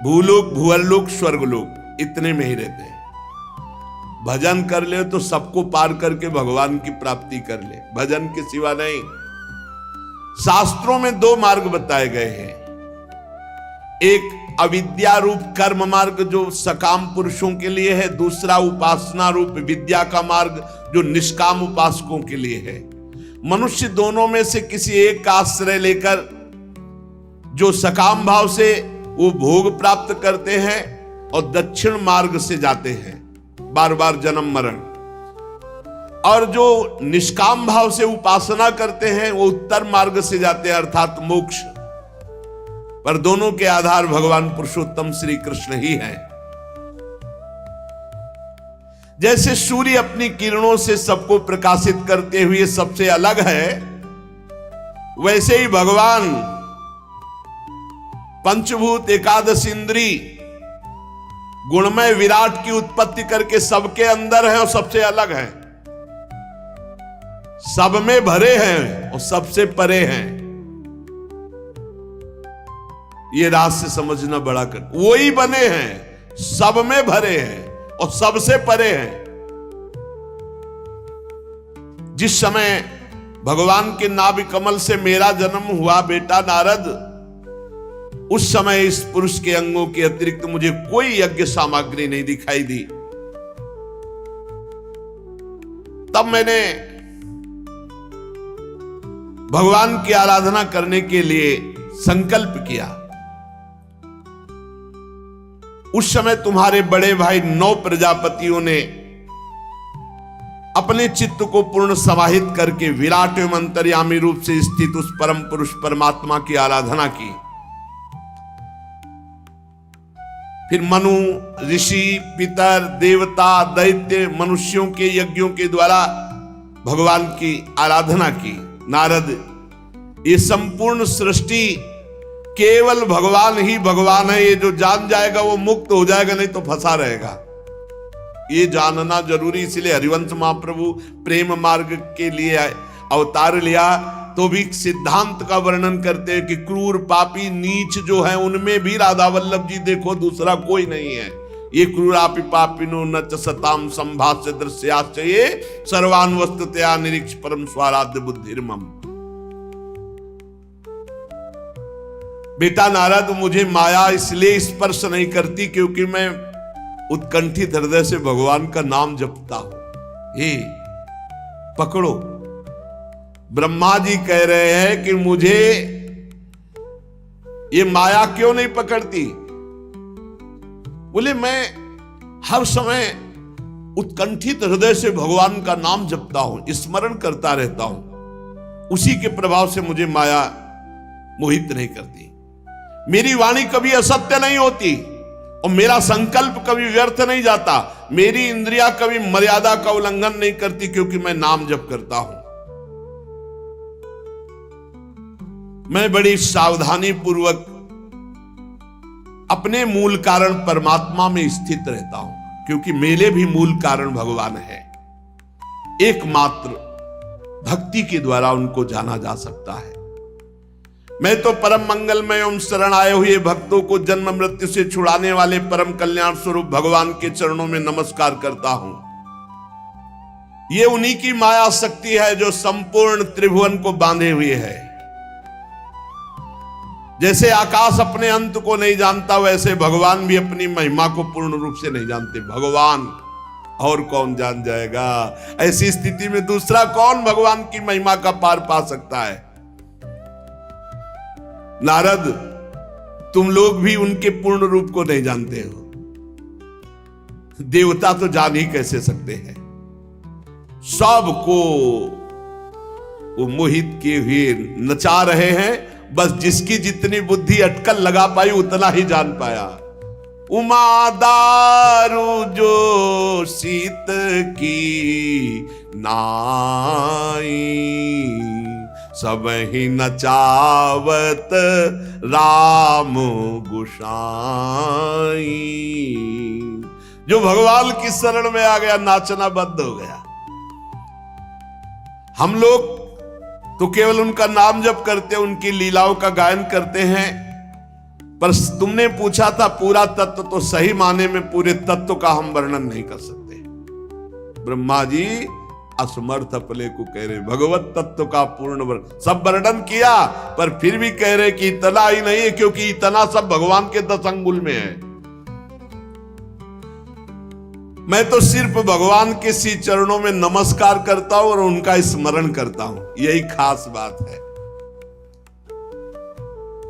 भूलोक, भुवरलोक, स्वर्गलोक इतने में ही रहते हैं। भजन कर ले तो सबको पार करके भगवान की प्राप्ति कर ले, भजन के सिवा नहीं। शास्त्रों में 2 मार्ग बताए गए हैं। एक अविद्या रूप कर्म मार्ग जो सकाम पुरुषों के लिए है, दूसरा उपासना रूप विद्या का मार्ग जो निष्काम उपासकों के लिए है। मनुष्य दोनों में से किसी एक का आश्रय लेकर जो सकाम भाव से वो भोग प्राप्त करते हैं और दक्षिण मार्ग से जाते हैं, बार बार जन्म मरण, और जो निष्काम भाव से उपासना करते हैं वो उत्तर मार्ग से जाते हैं, अर्थात मोक्ष। पर दोनों के आधार भगवान पुरुषोत्तम श्री कृष्ण ही हैं। जैसे सूर्य अपनी किरणों से सबको प्रकाशित करते हुए सबसे अलग है, वैसे ही भगवान पंचभूत एकादश इंद्री गुणमय विराट की उत्पत्ति करके सबके अंदर है और सबसे अलग है, सब में भरे हैं और सबसे परे हैं। ये राज से समझना बड़ा कर, वही बने हैं, सब में भरे हैं और सबसे परे हैं। जिस समय भगवान के नाभि कमल से मेरा जन्म हुआ बेटा नारद, उस समय इस पुरुष के अंगों के अतिरिक्त मुझे कोई यज्ञ सामग्री नहीं दिखाई दी। तब मैंने भगवान की आराधना करने के लिए संकल्प किया। उस समय तुम्हारे बड़े भाई 9 प्रजापतियों ने अपने चित्त को पूर्ण समाहित करके विराट एवं अंतर्यामी रूप से स्थित उस परम पुरुष परमात्मा की आराधना की। फिर मनु, ऋषि, पितर, देवता, दैत्य, मनुष्यों के यज्ञों के द्वारा भगवान की आराधना की। नारद, ये संपूर्ण सृष्टि केवल भगवान ही भगवान है, ये जो जान जाएगा वो मुक्त हो जाएगा, नहीं तो फंसा रहेगा। ये जानना जरूरी, इसलिए हरिवंश महाप्रभु प्रेम मार्ग के लिए अवतार लिया, तो भी सिद्धांत का वर्णन करते हैं कि क्रूर पापी नीच जो है उनमें भी राधा वल्लभ जी देखो, दूसरा कोई नहीं है। ये क्रूरापि पापिनो न च सताम संभाष्य दृश्याश्च ये सर्वान वस्तुतया निरीक्ष परम स्वाराध्य बुद्धिर्मम। बेटा नारद, मुझे माया इसलिए स्पर्श नहीं करती क्योंकि मैं उत्कंठित हृदय से भगवान का नाम जपता हूं। ये पकड़ो, ब्रह्मा जी कह रहे हैं कि मुझे ये माया क्यों नहीं पकड़ती? बोले मैं हर समय उत्कंठित हृदय से भगवान का नाम जपता हूं, स्मरण करता रहता हूं, उसी के प्रभाव से मुझे माया मोहित नहीं करती। मेरी वाणी कभी असत्य नहीं होती और मेरा संकल्प कभी व्यर्थ नहीं जाता। मेरी इंद्रियां कभी मर्यादा का उल्लंघन नहीं करती क्योंकि मैं नाम जप करता हूं। मैं बड़ी सावधानी पूर्वक अपने मूल कारण परमात्मा में स्थित रहता हूं, क्योंकि मेरे भी मूल कारण भगवान है। एकमात्र भक्ति के द्वारा उनको जाना जा सकता है। मैं तो परम मंगलमय एवं शरण आए हुए भक्तों को जन्म मृत्यु से छुड़ाने वाले परम कल्याण स्वरूप भगवान के चरणों में नमस्कार करता हूं। ये उन्हीं की माया शक्ति है जो संपूर्ण त्रिभुवन को बांधे हुए है। जैसे आकाश अपने अंत को नहीं जानता, वैसे भगवान भी अपनी महिमा को पूर्ण रूप से नहीं जानते। भगवान और कौन जान जाएगा? ऐसी स्थिति में दूसरा कौन भगवान की महिमा का पार पा सकता है? नारद, तुम लोग भी उनके पूर्ण रूप को नहीं जानते हो। देवता तो जान ही कैसे सकते हैं? सबको वो मोहित किए हुए नचा रहे हैं। बस जिसकी जितनी बुद्धि अटकल लगा पाई उतना ही जान पाया। उमा दारू जो शीत की नाई, सब ही नचावत राम गुसाई। जो भगवान की शरण में आ गया, नाचना बंद हो गया। हम लोग तो केवल उनका नाम जप करते, उनकी लीलाओं का गायन करते हैं। पर तुमने पूछा था पूरा तत्व, तो सही माने में पूरे तत्व का हम वर्णन नहीं कर सकते। ब्रह्मा जी असमर्थ अपने को कह रहे, भगवत तत्व का पूर्ण सब वर्णन किया, पर फिर भी कह रहे कि इतना ही नहीं है, क्योंकि इतना सब भगवान के 10 अंगुल में है। मैं तो सिर्फ भगवान के श्री चरणों में नमस्कार करता हूं और उनका स्मरण करता हूं, यही खास बात है।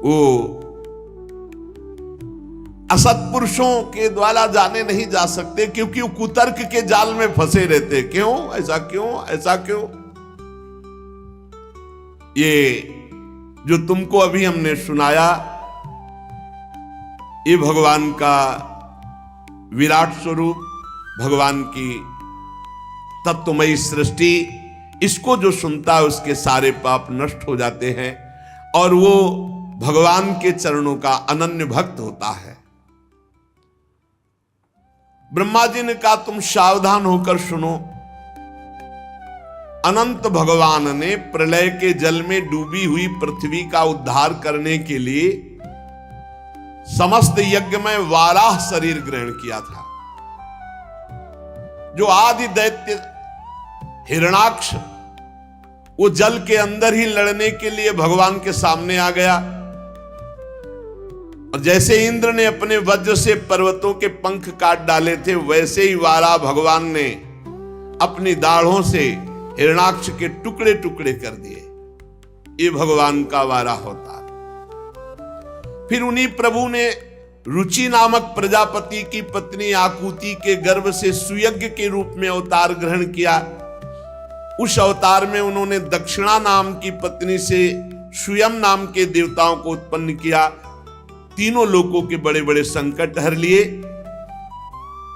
वो असत्पुरुषों के द्वारा जाने नहीं जा सकते, क्योंकि वो कुतर्क के जाल में फंसे रहते। क्यों ऐसा, क्यों ऐसा, क्यों? ये जो तुमको अभी हमने सुनाया, ये भगवान का विराट स्वरूप, भगवान की तत्वमयी सृष्टि, इसको जो सुनता है उसके सारे पाप नष्ट हो जाते हैं और वो भगवान के चरणों का अनन्य भक्त होता है। ब्रह्मा जी ने कहा, तुम सावधान होकर सुनो। अनंत भगवान ने प्रलय के जल में डूबी हुई पृथ्वी का उद्धार करने के लिए समस्त यज्ञ में वाराह शरीर ग्रहण किया था। जो आदि दैत्य हिरणाक्ष, वो जल के अंदर ही लड़ने के लिए भगवान के सामने आ गया। और जैसे इंद्र ने अपने वज्र से पर्वतों के पंख काट डाले थे, वैसे ही वारा भगवान ने अपनी दाढ़ों से हिरणाक्ष के टुकड़े टुकड़े कर दिए। ये भगवान का वारा होता। फिर उन्हीं प्रभु ने रुचि नामक प्रजापति की पत्नी आकुति के गर्भ से सुयज्ञ के रूप में अवतार ग्रहण किया। उस अवतार में उन्होंने दक्षिणा नाम की पत्नी से स्वयं नाम के देवताओं को उत्पन्न किया। तीनों लोकों के बड़े बड़े संकट हर लिए।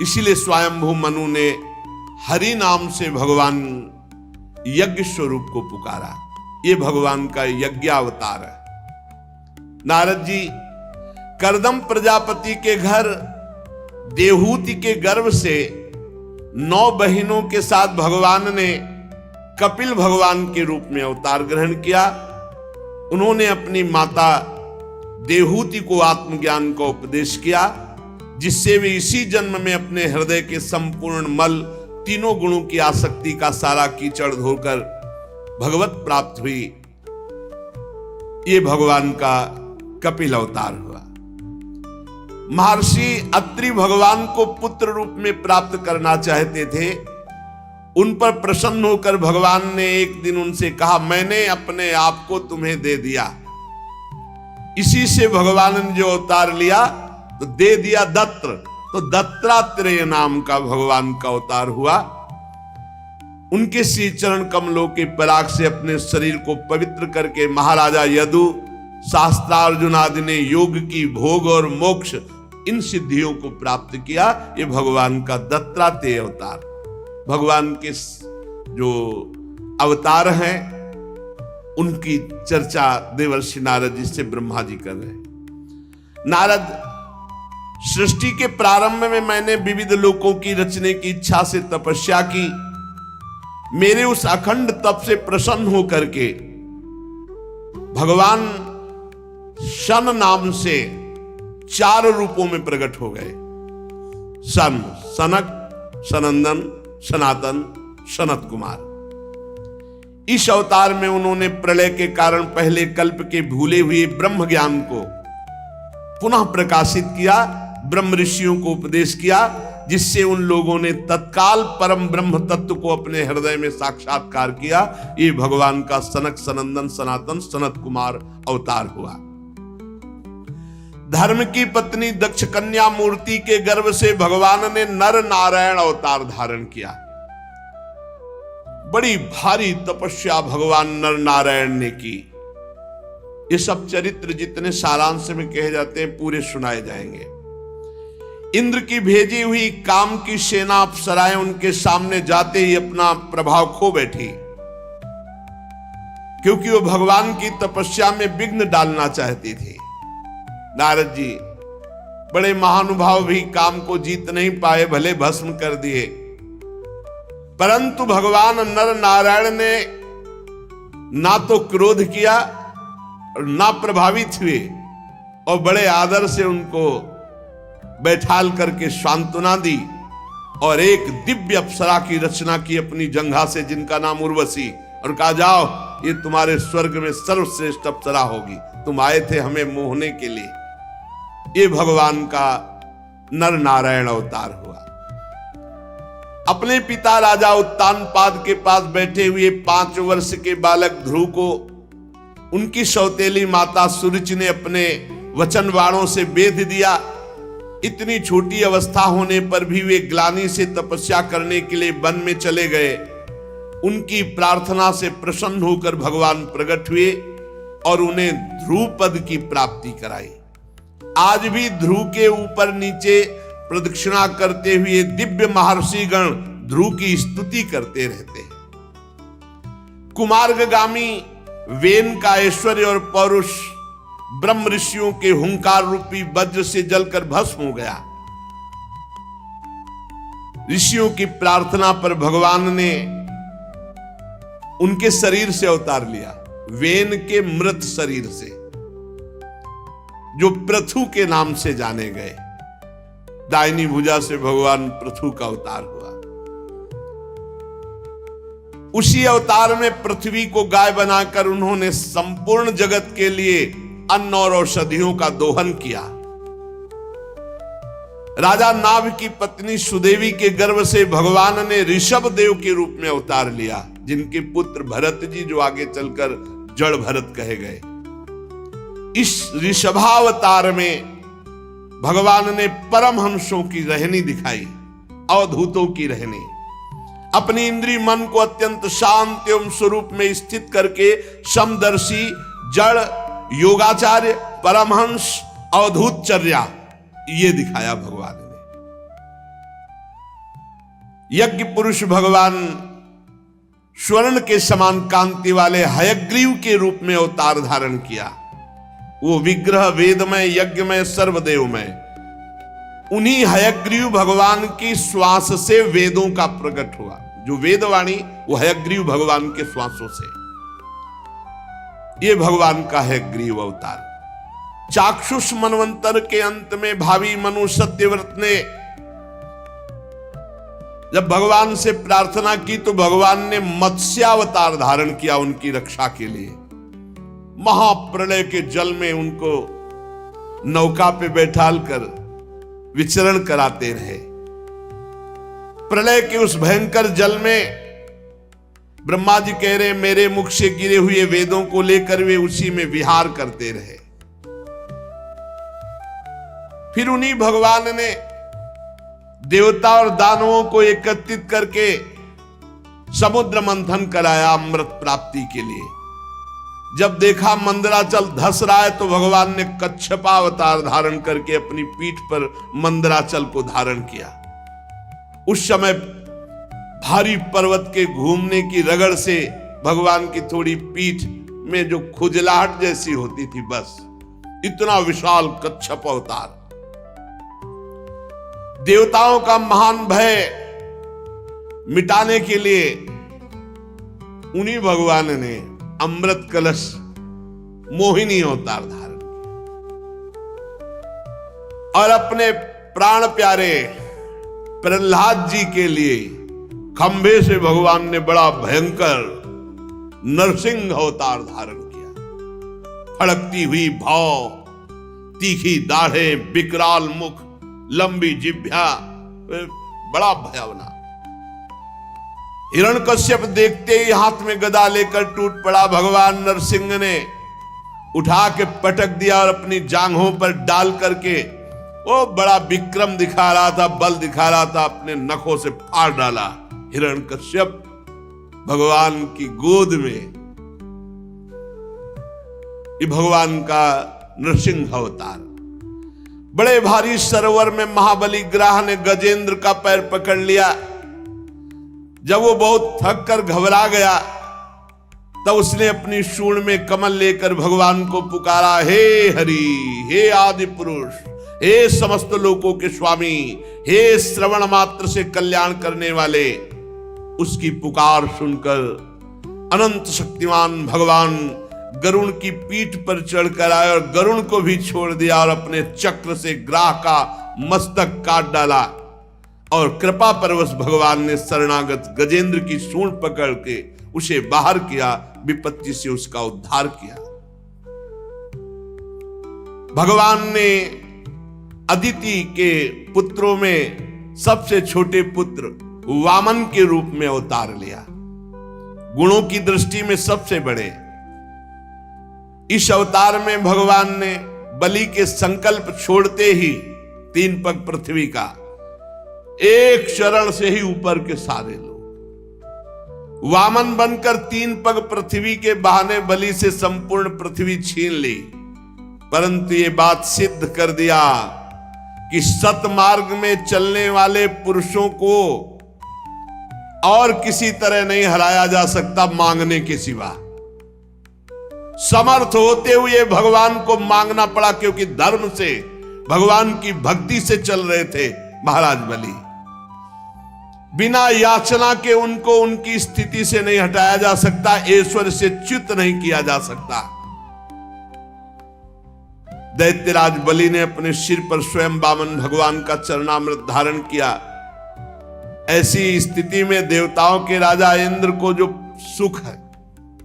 इसीलिए स्वयंभू मनु ने हरि नाम से भगवान यज्ञ स्वरूप को पुकारा। ये भगवान का यज्ञ अवतार है। नारद जी करदम प्रजापति के घर देवहूति के गर्भ से 9 बहिनों के साथ भगवान ने कपिल भगवान के रूप में अवतार ग्रहण किया। उन्होंने अपनी माता देवहूति को आत्मज्ञान का उपदेश किया, जिससे वे इसी जन्म में अपने हृदय के संपूर्ण मल, तीनों गुणों की आसक्ति का सारा कीचड़ धोकर भगवत प्राप्त हुई। ये भगवान का कपिल अवतार हुआ। महर्षि अत्रि भगवान को पुत्र रूप में प्राप्त करना चाहते थे। उन पर प्रसन्न होकर भगवान ने एक दिन उनसे कहा, मैंने अपने आप को तुम्हें दे दिया। इसी से भगवान ने जो अवतार लिया तो दे दिया दत्र, तो दत्तात्रेय नाम का भगवान का अवतार हुआ। उनके श्री चरण कमलों के पराग से अपने शरीर को पवित्र करके महाराजा यदु, शास्त्रार्जुन आदि ने योग की भोग और मोक्ष, इन सिद्धियों को प्राप्त किया। ये भगवान का दत्तात्रेय अवतार। भगवान के जो अवतार हैं उनकी चर्चा देवर्षि नारद जी से ब्रह्मा जी कर रहे हैं। नारद, सृष्टि के प्रारंभ में मैंने विविध लोकों की रचने की इच्छा से तपस्या की। मेरे उस अखंड तप से प्रसन्न होकर के भगवान शन नाम से 4 रूपों में प्रकट हो गए। सन, सनक, सनंदन, सनातन, सनत कुमार। इस अवतार में उन्होंने प्रलय के कारण पहले कल्प के भूले हुए ब्रह्म ज्ञान को पुनः प्रकाशित किया, ब्रह्म ऋषियों को उपदेश किया, जिससे उन लोगों ने तत्काल परम ब्रह्म तत्व को अपने हृदय में साक्षात्कार किया। ये भगवान का सनक, सनंदन, सनातन, सनत कुमार अवतार हुआ। धर्म की पत्नी दक्ष कन्या मूर्ति के गर्भ से भगवान ने नर नारायण अवतार धारण किया। बड़ी भारी तपस्या भगवान नर नारायण ने की। ये सब चरित्र जितने सारांश में कहे जाते हैं पूरे सुनाए जाएंगे। इंद्र की भेजी हुई काम की सेना अप्सराएं उनके सामने जाते ही अपना प्रभाव खो बैठी, क्योंकि वो भगवान की तपस्या में विघ्न डालना चाहती थी। नारद जी बड़े महानुभाव भी काम को जीत नहीं पाए, भले भस्म कर दिए, परंतु भगवान नर नारायण ने ना तो क्रोध किया और ना प्रभावित हुए, और बड़े आदर से उनको बैठाल करके सांत्वना दी और एक दिव्य अप्सरा की रचना की अपनी जंघा से, जिनका नाम उर्वशी, और कहा जाओ ये तुम्हारे स्वर्ग में सर्वश्रेष्ठ अप्सरा होगी, तुम आए थे हमें मोहने के लिए। ये भगवान का नर नारायण अवतार हुआ। अपने पिता राजा उत्तानपाद के पास बैठे हुए 5 वर्ष के बालक ध्रुव को उनकी सौतेली माता सुरुचि ने अपने वचन बाणों से बेध दिया। इतनी छोटी अवस्था होने पर भी वे ग्लानि से तपस्या करने के लिए वन में चले गए। उनकी प्रार्थना से प्रसन्न होकर भगवान प्रकट हुए और उन्हें ध्रुव पद की प्राप्ति कराई। आज भी ध्रुव के ऊपर नीचे प्रदक्षिणा करते हुए दिव्य महर्षि गण ध्रुव की स्तुति करते रहते हैं। कुमार्गामी वेन का ऐश्वर्य और पौरुष ब्रह्म ऋषियों के हुंकार रूपी वज्र से जलकर भस्म हो गया। ऋषियों की प्रार्थना पर भगवान ने उनके शरीर से अवतार लिया, वेन के मृत शरीर से, जो पृथु के नाम से जाने गए। दाहिनी भुजा से भगवान पृथु का अवतार हुआ। उसी अवतार में पृथ्वी को गाय बनाकर उन्होंने संपूर्ण जगत के लिए अन्न और औषधियों का दोहन किया। राजा नाभ की पत्नी सुदेवी के गर्भ से भगवान ने ऋषभ देव के रूप में अवतार लिया, जिनके पुत्र भरत जी जो आगे चलकर जड़ भरत कहे गए। इस ऋषभावतार में भगवान ने परमहंसों की रहनी दिखाई, अवधूतों की रहनी। अपनी इंद्रिय मन को अत्यंत शांत एवं स्वरूप में स्थित करके समदर्शी, जड़, योगाचार्य, परमहंस, अवधूतचर्या ये दिखाया भगवान ने। यज्ञ पुरुष भगवान स्वर्ण के समान कांति वाले हयग्रीव के रूप में अवतार धारण किया। वो विग्रह वेदमय, यज्ञमय, सर्वदेवमय। उन्हीं हयग्रीव भगवान की श्वास से वेदों का प्रकट हुआ। जो वेदवाणी वो हयग्रीव भगवान के श्वासों से। ये भगवान का हयग्रीव अवतार। चाक्षुष मनवंतर के अंत में भावी मनु सत्यव्रत ने जब भगवान से प्रार्थना की तो भगवान ने मत्स्यावतार धारण किया उनकी रक्षा के लिए। महाप्रलय के जल में उनको नौका पे बैठाल कर विचरण कराते रहे। प्रलय के उस भयंकर जल में ब्रह्मा जी कह रहे मेरे मुख से गिरे हुए वेदों को लेकर वे उसी में विहार करते रहे। फिर उन्हीं भगवान ने देवता और दानवों को एकत्रित करके समुद्र मंथन कराया अमृत प्राप्ति के लिए। जब देखा मंदराचल धस रहा है तो भगवान ने कच्छपा अवतार धारण करके अपनी पीठ पर मंदराचल को धारण किया। उस समय भारी पर्वत के घूमने की रगड़ से भगवान की थोड़ी पीठ में जो खुजलाहट जैसी होती थी, बस इतना विशाल कच्छप अवतार। देवताओं का महान भय मिटाने के लिए उन्हीं भगवान ने अमृत कलश मोहिनी अवतार धारण किया और अपने प्राण प्यारे प्रहलाद जी के लिए खंभे से भगवान ने बड़ा भयंकर नरसिंह अवतार धारण किया। फड़कती हुई भौं, तीखी दाढ़ें, विकराल मुख, लंबी जिह्वा, बड़ा भयावना। हिरण्यकश्यप देखते ही हाथ में गदा लेकर टूट पड़ा। भगवान नरसिंह ने उठा के पटक दिया और अपनी जांघों पर डाल करके वो बड़ा विक्रम दिखा रहा था, बल दिखा रहा था, अपने नखों से फाड़ डाला हिरण्यकश्यप भगवान की गोद में। ये भगवान का नरसिंह अवतार। बड़े भारी सरोवर में महाबली ग्राह ने गजेंद्र का पैर पकड़ लिया। जब वो बहुत थक कर घबरा गया तब उसने अपनी सूंड में कमल लेकर भगवान को पुकारा, हे हरि, हे आदि पुरुष, हे समस्त लोकों के स्वामी, हे श्रवण मात्र से कल्याण करने वाले। उसकी पुकार सुनकर अनंत शक्तिमान भगवान गरुण की पीठ पर चढ़कर आए और गरुण को भी छोड़ दिया और अपने चक्र से ग्राह का मस्तक काट डाला और कृपा परवश भगवान ने शरणागत गजेंद्र की सूंड पकड़ के उसे बाहर किया, विपत्ति से उसका उद्धार किया। भगवान ने अदिति के पुत्रों में सबसे छोटे पुत्र वामन के रूप में अवतार लिया, गुणों की दृष्टि में सबसे बड़े। इस अवतार में भगवान ने बलि के संकल्प छोड़ते ही 3 पग पृथ्वी का, एक शरण से ही ऊपर के सारे लोग। वामन बनकर 3 पग पृथ्वी के बहाने बलि से संपूर्ण पृथ्वी छीन ली, परंतु ये बात सिद्ध कर दिया कि सतमार्ग में चलने वाले पुरुषों को और किसी तरह नहीं हराया जा सकता मांगने के सिवा। समर्थ होते हुए भगवान को मांगना पड़ा, क्योंकि धर्म से, भगवान की भक्ति से चल रहे थे महाराज बलि। बिना याचना के उनको उनकी स्थिति से नहीं हटाया जा सकता, ईश्वर से च्युत नहीं किया जा सकता। दैत्यराज बलि ने अपने सिर पर स्वयं वामन भगवान का चरणामृत धारण किया। ऐसी स्थिति में देवताओं के राजा इंद्र को जो सुख है,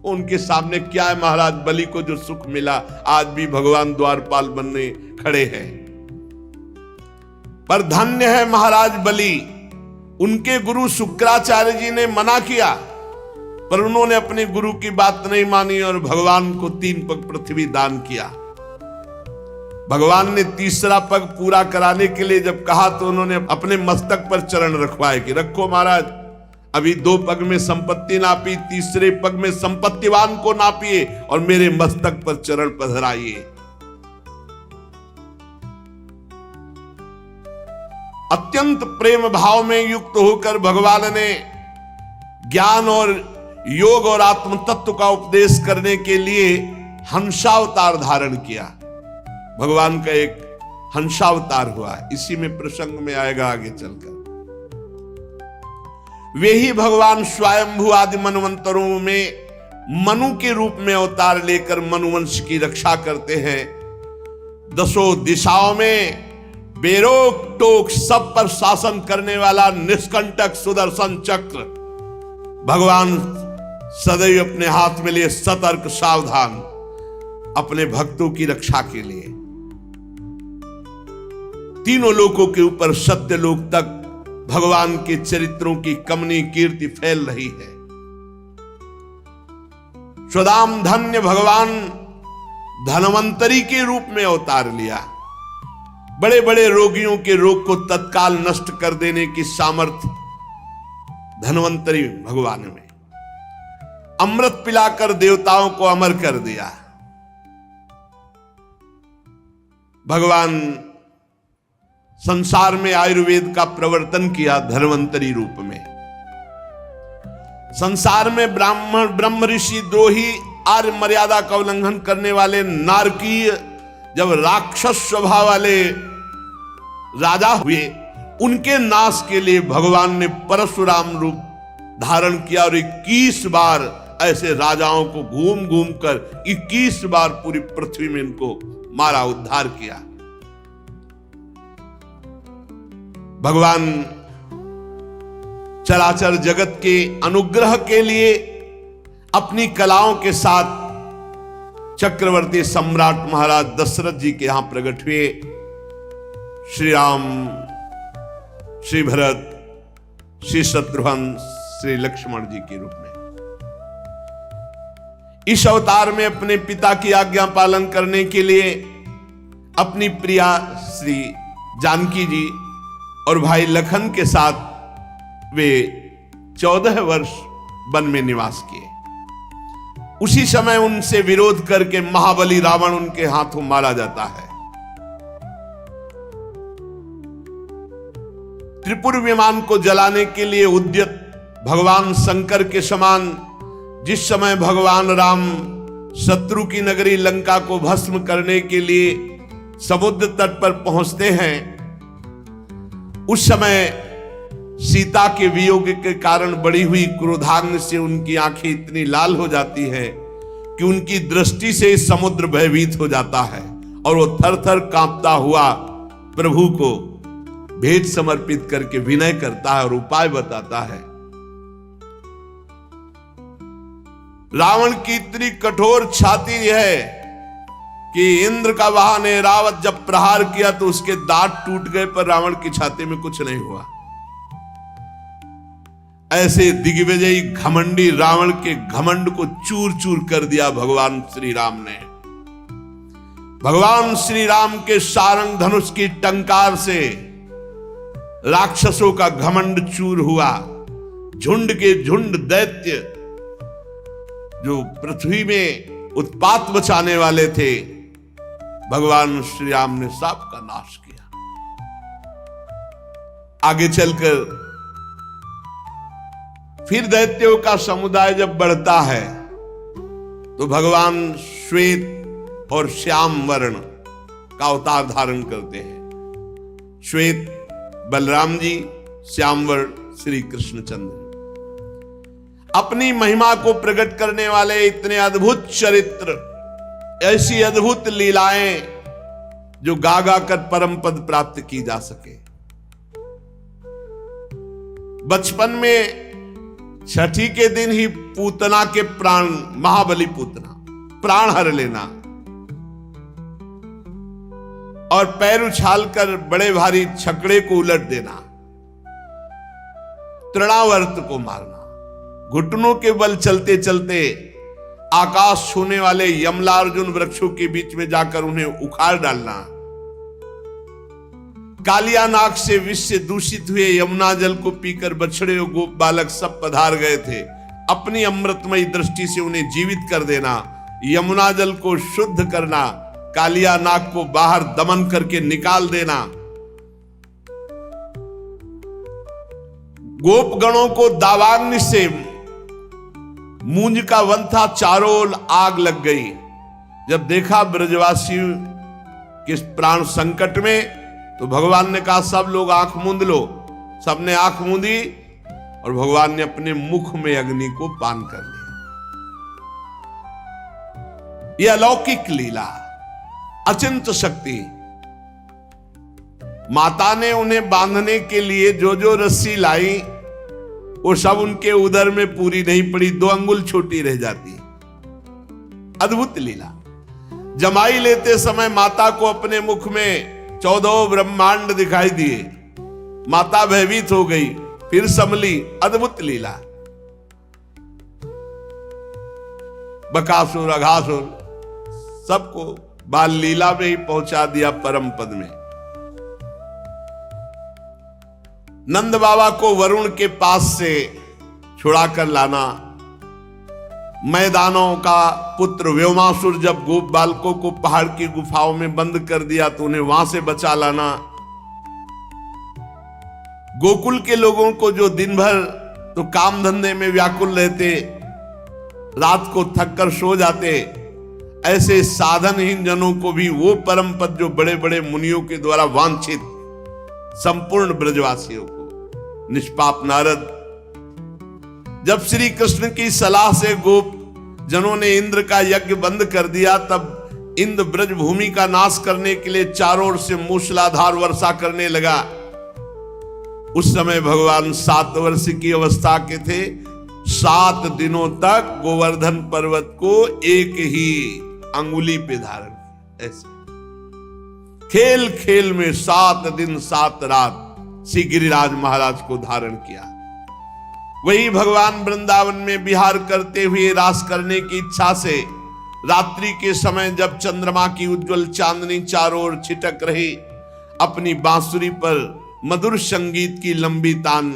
उनके सामने क्या है? महाराज बलि को जो सुख मिला, आज भी भगवान द्वारपाल बनने खड़े हैं। पर धन्य है महाराज बलि, उनके गुरु शुक्राचार्य जी ने मना किया, पर उन्होंने अपने गुरु की बात नहीं मानी और भगवान को 3 पग पृथ्वी दान किया। भगवान ने 3रा पग पूरा कराने के लिए जब कहा तो उन्होंने अपने मस्तक पर चरण रखवाए कि रखो महाराज, अभी 2 पग में संपत्ति नापी, 3रे पग में संपत्तिवान को नापिए और मेरे मस्तक पर चरण पधराइए। अत्यंत प्रेम भाव में युक्त होकर भगवान ने ज्ञान और योग और आत्म तत्व का उपदेश करने के लिए हंसावतार धारण किया। भगवान का एक हंसावतार हुआ, इसी में प्रसंग में आएगा आगे चलकर। वे ही भगवान स्वयंभू आदि मनवंतरों में मनु के रूप में अवतार लेकर मनुवंश की रक्षा करते हैं। 10 दिशाओं में बेरोक टोक सब पर शासन करने वाला निष्कंटक सुदर्शन चक्र भगवान सदैव अपने हाथ में लिए सतर्क सावधान अपने भक्तों की रक्षा के लिए। तीनों लोकों के ऊपर सत्य लोक तक भगवान के चरित्रों की कमनी कीर्ति फैल रही है। स्वदाम धन्य भगवान धनवंतरी के रूप में अवतार लिया। बड़े बड़े रोगियों के रोग को तत्काल नष्ट कर देने की सामर्थ्य धनवंतरी भगवान में। अमृत पिलाकर देवताओं को अमर कर दिया। भगवान संसार में आयुर्वेद का प्रवर्तन किया धन्वंतरी रूप में। संसार में ब्रह्म ऋषि द्रोही आर्य मर्यादा का उल्लंघन करने वाले नारकीय जब राक्षस स्वभाव वाले राजा हुए, उनके नाश के लिए भगवान ने परशुराम रूप धारण किया और 21 बार ऐसे राजाओं को घूम घूम कर 21 बार पूरी पृथ्वी में इनको मारा, उद्धार किया। भगवान चराचर जगत के अनुग्रह के लिए अपनी कलाओं के साथ चक्रवर्ती सम्राट महाराज दशरथ जी के यहां प्रकट हुए। श्री राम, श्री भरत, श्री शत्रुघ्न, श्री लक्ष्मण जी के रूप में इस अवतार में अपने पिता की आज्ञा पालन करने के लिए अपनी प्रिया श्री जानकी जी और भाई लखन के साथ वे 14 वर्ष वन में निवास किए। उसी समय उनसे विरोध करके महाबली रावण उनके हाथों मारा जाता है। त्रिपुर विमान को जलाने के लिए उद्यत भगवान शंकर के समान जिस समय भगवान राम शत्रु की नगरी लंका को भस्म करने के लिए समुद्र तट पर पहुंचते हैं, उस समय सीता के वियोग के कारण बढ़ी हुई क्रोधाग्नि से उनकी आंखें इतनी लाल हो जाती है कि उनकी दृष्टि से समुद्र भयभीत हो जाता है और वो थर थर कांपता हुआ प्रभु को भेंट समर्पित करके विनय करता है और उपाय बताता है। रावण की इतनी कठोर छाती है कि इंद्र का वाहन ऐरावत जब प्रहार किया तो उसके दांत टूट गए, पर रावण की छाती में कुछ नहीं हुआ। ऐसे दिग्विजयी घमंडी रावण के घमंड को चूर चूर कर दिया भगवान श्री राम ने। भगवान श्री राम के सारंग धनुष की टंकार से राक्षसों का घमंड चूर हुआ। झुंड के झुंड दैत्य जो पृथ्वी में उत्पात मचाने वाले थे, भगवान श्री राम ने सबका नाश किया। आगे चलकर फिर दैत्यों का समुदाय जब बढ़ता है तो भगवान श्वेत और श्याम वर्ण का अवतार धारण करते हैं। श्वेत बलराम जी, श्याम वर्ण श्री कृष्णचंद्र। अपनी महिमा को प्रकट करने वाले इतने अद्भुत चरित्र, ऐसी अद्भुत लीलाएं जो गा गा कर परम पद प्राप्त की जा सके। बचपन में छठी के दिन ही पूतना के प्राण, महाबली पूतना प्राण हर लेना और पैर उछालकर बड़े भारी छकड़े को उलट देना, तृणावर्त को मारना, घुटनों के बल चलते चलते आकाश छूने वाले यमलार्जुन वृक्षों के बीच में जाकर उन्हें उखाड़ डालना, कालिया नाग से विष से दूषित हुए यमुना जल को पीकर बछड़े और गोप बालक सब पधार गए थे, अपनी अमृतमयी दृष्टि से उन्हें जीवित कर देना, यमुना जल को शुद्ध करना, कालिया नाग को बाहर दमन करके निकाल देना, गोप गणों को दावाग्नि से, मूंज का वन था, चारों ओर आग लग गई। जब देखा ब्रजवासी के प्राण संकट में तो भगवान ने कहा सब लोग आंख मूंद लो। सबने आंख मूंदी और भगवान ने अपने मुख में अग्नि को पान कर लिया। यह अलौकिक लीला, अचिंत शक्ति। माता ने उन्हें बांधने के लिए जो जो रस्सी लाई वो सब उनके उदर में पूरी नहीं पड़ी, 2 अंगुल छोटी रह जाती। अद्भुत लीला। जमाई लेते समय माता को अपने मुख में 14 ब्रह्मांड दिखाई दिए, माता भयभीत हो गई, फिर संभली। अद्भुत लीला। बकासुर, अघासुर सबको बाल लीला में ही पहुंचा दिया परम पद में। नंद बाबा को वरुण के पास से छुड़ाकर लाना, मैदानों का पुत्र व्योमासुर जब गोप बालकों को पहाड़ की गुफाओं में बंद कर दिया तो उन्हें वहां से बचा लाना, गोकुल के लोगों को जो दिन भर तो काम धंधे में व्याकुल रहते, रात को थक कर सो जाते, ऐसे साधनहीन जनों को भी वो परम पद जो बड़े बड़े मुनियों के द्वारा वांछित संपूर्ण ब्रजवासियों को। निष्पाप नारद जब श्री कृष्ण की सलाह से गोप जनों ने इंद्र का यज्ञ बंद कर दिया, तब इंद्र ब्रज भूमि का नाश करने के लिए चारों ओर से मूसलाधार वर्षा करने लगा। उस समय भगवान 7 वर्ष की अवस्था के थे। 7 दिनों तक गोवर्धन पर्वत को एक ही अंगुली पे धारण किया। ऐसे खेल खेल में 7 दिन 7 रात श्री गिरिराज महाराज को धारण किया। वही भगवान वृंदावन में विहार करते हुए रास करने की इच्छा से रात्रि के समय जब चंद्रमा की उज्जवल चांदनी चारों ओर छिटक रही, अपनी बांसुरी पर मधुर संगीत की लंबी तान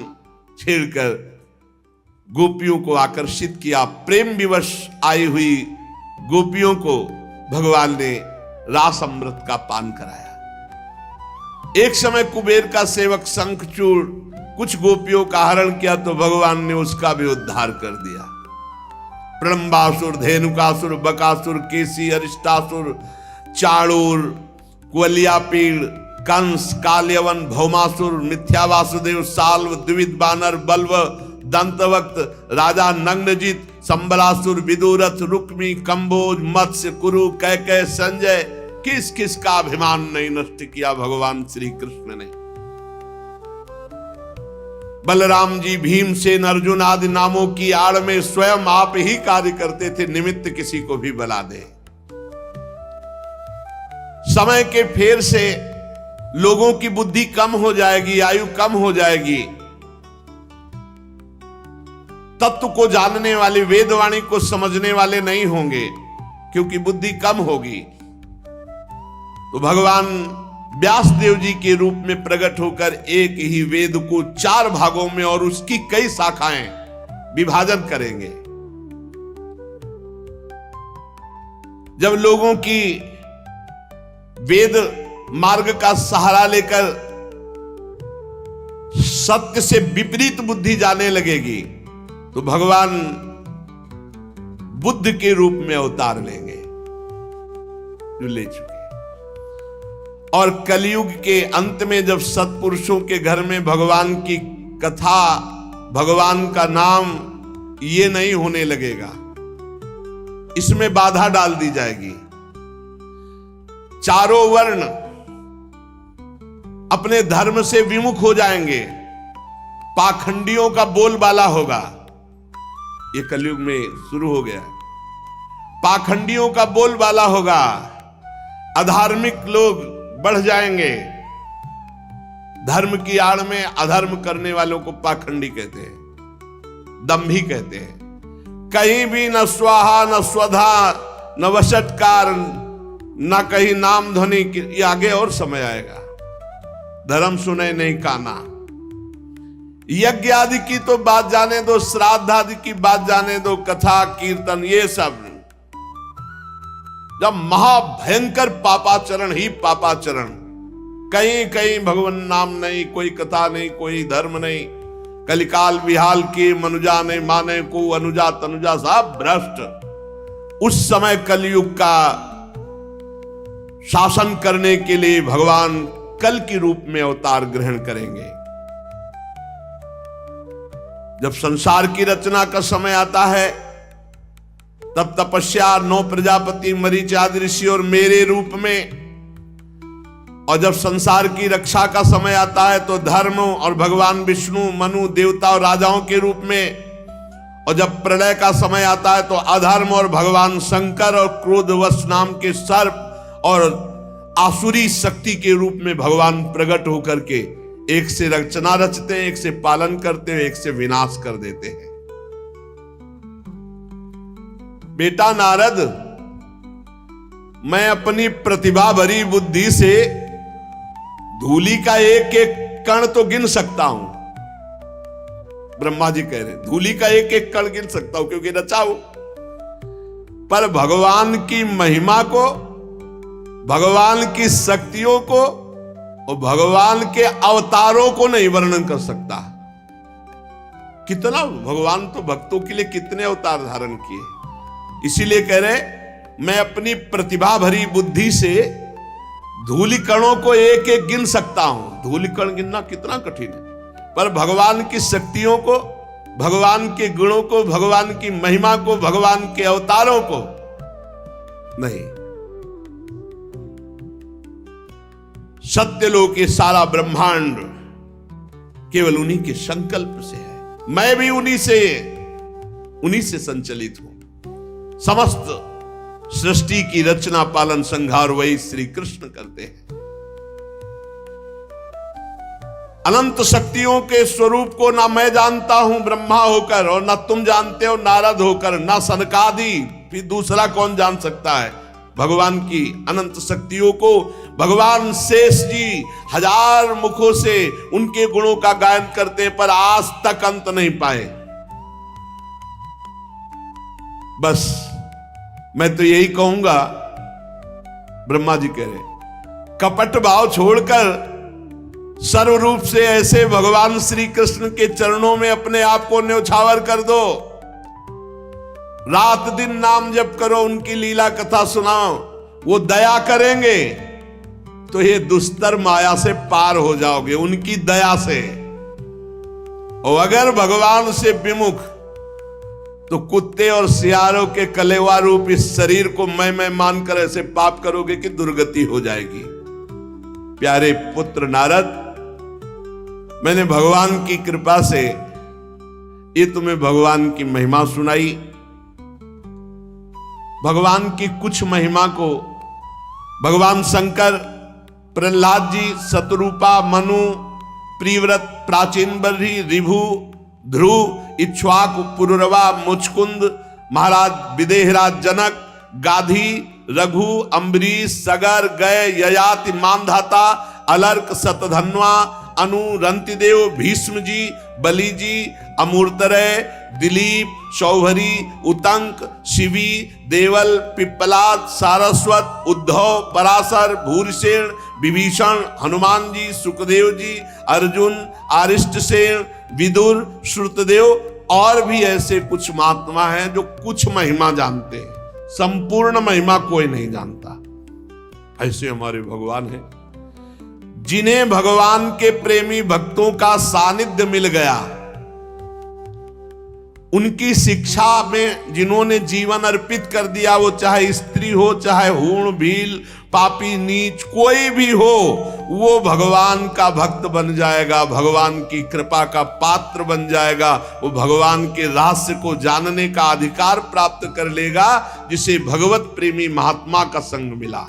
छेड़कर गोपियों को आकर्षित किया। प्रेम विवश आई हुई गोपियों को भगवान ने रास अमृत का पान कराया। एक समय कुबेर का सेवक शंखचूड़ कुछ गोपियों का हरण किया तो भगवान ने उसका भी उद्धार कर दिया। प्रलंबासुर, धेनुकासुर, बकासुर, केसी, अरिष्टासुर, चाणूर, कुवलियापीड़, कंस, काल्यवन, भौमासुर, मिथ्या वासुदेव, साल्व, द्विविध बानर, बल्व, दंतवक्त, राजा नग्नजित, संबलासुर, विदुरथ, रुक्मी, कंबोज, मत्स्य, कुरु, कैकय, संजय, किस किस का अभिमान नहीं नष्ट किया भगवान श्री कृष्ण ने। बलराम जी, भीमसेन, अर्जुन आदि नामों की आड़ में स्वयं आप ही कार्य करते थे, निमित्त किसी को भी बुला दे। समय के फेर से लोगों की बुद्धि कम हो जाएगी, आयु कम हो जाएगी। तत्व को जानने वाले, वेदवाणी को समझने वाले नहीं होंगे, क्योंकि बुद्धि कम होगी। तो भगवान व्यासदेव जी के रूप में प्रकट होकर एक ही वेद को 4 भागों में और उसकी कई शाखाएं विभाजन करेंगे। जब लोगों की वेद मार्ग का सहारा लेकर सत्य से विपरीत बुद्धि जाने लगेगी, तो भगवान बुद्ध के रूप में अवतार लेंगे, जो ले चुके। और कलयुग के अंत में जब सत्पुरुषों के घर में भगवान की कथा, भगवान का नाम ये नहीं होने लगेगा, इसमें बाधा डाल दी जाएगी। चारों वर्ण अपने धर्म से विमुख हो जाएंगे, पाखंडियों का बोलबाला होगा। ये कलयुग में शुरू हो गया। पाखंडियों का बोलबाला होगा, अधार्मिक लोग बढ़ जाएंगे। धर्म की आड़ में अधर्म करने वालों को पाखंडी कहते हैं, दंभी कहते हैं। कहीं भी न स्वाहा न स्वधा न वशटकार न कहीं नाम ध्वनि। ये आगे और समय आएगा। धर्म सुने नहीं काना। यज्ञ आदि की तो बात जाने दो, श्राद्ध आदि की बात जाने दो, कथा कीर्तन ये सब जब महाभयंकर पापाचरण ही पापाचरण, कहीं कहीं भगवान नाम नहीं, कोई कथा नहीं, कोई धर्म नहीं, कलिकाल विहाल की मनुजा ने माने को अनुजा तनुजा सब भ्रष्ट। उस समय कलयुग का शासन करने के लिए भगवान कल के रूप में अवतार ग्रहण करेंगे। जब संसार की रचना का समय आता है, तब तपस्या 9 प्रजापति, मरीच आदि ऋषि और मेरे रूप में, और जब संसार की रक्षा का समय आता है तो धर्म और भगवान विष्णु, मनु, देवता और राजाओं के रूप में, और जब प्रलय का समय आता है तो अधर्म और भगवान शंकर और क्रोधवश नाम के सर्प और आसुरी शक्ति के रूप में भगवान प्रकट होकर के एक से रचना रचते हैं, एक से पालन करते हैं, एक से विनाश कर देते हैं। बेटा नारद, मैं अपनी प्रतिभा भरी बुद्धि से धूलि का एक एक कण तो गिन सकता हूं। ब्रह्मा जी कह रहे धूलि का एक एक कण गिन सकता हूं, क्योंकि रचा हूं। पर भगवान की महिमा को, भगवान की शक्तियों को और भगवान के अवतारों को नहीं वर्णन कर सकता। कितना भगवान तो भक्तों के लिए कितने अवतार धारण किए। इसीलिए कह रहे मैं अपनी प्रतिभा भरी बुद्धि से धूलि कणों को एक एक गिन सकता हूं। धूलि कण गिनना कितना कठिन है, पर भगवान की शक्तियों को, भगवान के गुणों को, भगवान की महिमा को, भगवान के अवतारों को नहीं। सत्यलोक के सारा ब्रह्मांड केवल उन्हीं के संकल्प से है। मैं भी उन्हीं से संचलित हूं। समस्त सृष्टि की रचना, पालन, संहार वही श्री कृष्ण करते हैं। अनंत शक्तियों के स्वरूप को ना मैं जानता हूं ब्रह्मा होकर, और ना तुम जानते हो नारद होकर, ना सनकादि, फिर दूसरा कौन जान सकता है भगवान की अनंत शक्तियों को। भगवान शेष जी हजार मुखों से उनके गुणों का गायन करते, पर आज तक अंत नहीं पाए। बस मैं तो यही कहूंगा, ब्रह्मा जी कह रहे, कपट भाव छोड़कर सर्व रूप से ऐसे भगवान श्री कृष्ण के चरणों में अपने आप को न्यौछावर कर दो। रात दिन नाम जप करो, उनकी लीला कथा सुनाओ, वो दया करेंगे तो ये दुस्तर माया से पार हो जाओगे उनकी दया से। और अगर भगवान से विमुख, तो कुत्ते और सियारों के कलेवा रूप इस शरीर को मैं मानकर ऐसे पाप करोगे कि दुर्गति हो जाएगी। प्यारे पुत्र नारद, मैंने भगवान की कृपा से ये तुम्हें भगवान की महिमा सुनाई। भगवान की कुछ महिमा को भगवान शंकर, प्रहलाद जी, शतरूपा, मनु, प्रिव्रत, प्राचीन बर्ही, रिभु, ध्रुव, इक्ष्वाकु, पुरुरवा, मुचकुंद, महाराज विदेहराज जनक, गाधी, रघु, अम्बरीश, सगर, गय, ययाति, मानधाता, अलर्क, शतधन्वा, अनु, रंतिदेव, भीष्म जी, बलि जी, अमूर्तरय, दिलीप, शौभरी, उतंक, शिवी, देवल, पिप्पलाद, सारस्वत, उद्धव, पराशर, भूरिसेन, विभीषण, हनुमान जी, सुखदेव जी, अर्जुन, आरिष्टसेन, विदुर, श्रुतदेव और भी ऐसे कुछ महात्मा हैं जो कुछ महिमा जानते हैं, संपूर्ण महिमा कोई नहीं जानता। ऐसे हमारे भगवान हैं जिन्हें भगवान के प्रेमी भक्तों का सानिध्य मिल गया, उनकी शिक्षा में जिन्होंने जीवन अर्पित कर दिया, वो चाहे स्त्री हो, चाहे हूण, भील, पापी, नीच, कोई भी हो, वो भगवान का भक्त बन जाएगा, भगवान की कृपा का पात्र बन जाएगा। वो भगवान के रहस्य को जानने का अधिकार प्राप्त कर लेगा, जिसे भगवत प्रेमी महात्मा का संग मिला।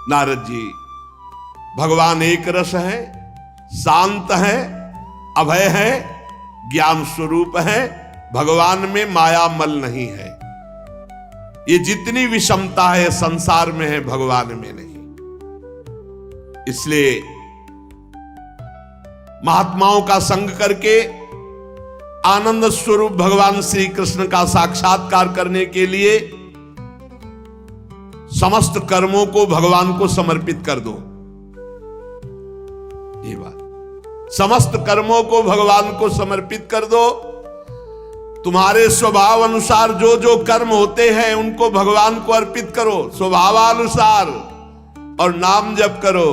नारद जी, भगवान एक रस है, शांत है, अभय है, ज्ञान स्वरूप है। भगवान में माया मल नहीं है। ये जितनी विषमता है संसार में है, भगवान में नहीं। इसलिए महात्माओं का संग करके आनंद स्वरूप भगवान श्री कृष्ण का साक्षात्कार करने के लिए समस्त कर्मों को भगवान को समर्पित कर दो। ये बात, समस्त कर्मों को भगवान को समर्पित कर दो। तुम्हारे स्वभाव अनुसार जो जो कर्म होते हैं उनको भगवान को अर्पित करो स्वभावानुसार, और नाम जप करो,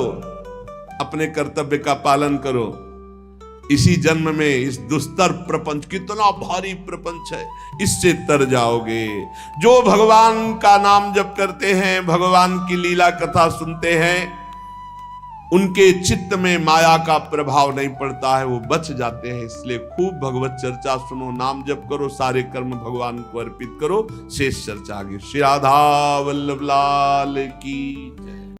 अपने कर्तव्य का पालन करो। इसी जन्म में इस दुस्तर प्रपंच, कितना भारी प्रपंच है, इससे तर जाओगे। जो भगवान का नाम जप करते हैं, भगवान की लीला कथा सुनते हैं, उनके चित्त में माया का प्रभाव नहीं पड़ता है, वो बच जाते हैं। इसलिए खूब भगवत चर्चा सुनो, नाम जप करो, सारे कर्म भगवान को अर्पित करो। शेष चर्चा आगे। श्री राधा वल्लभ लाल की जय।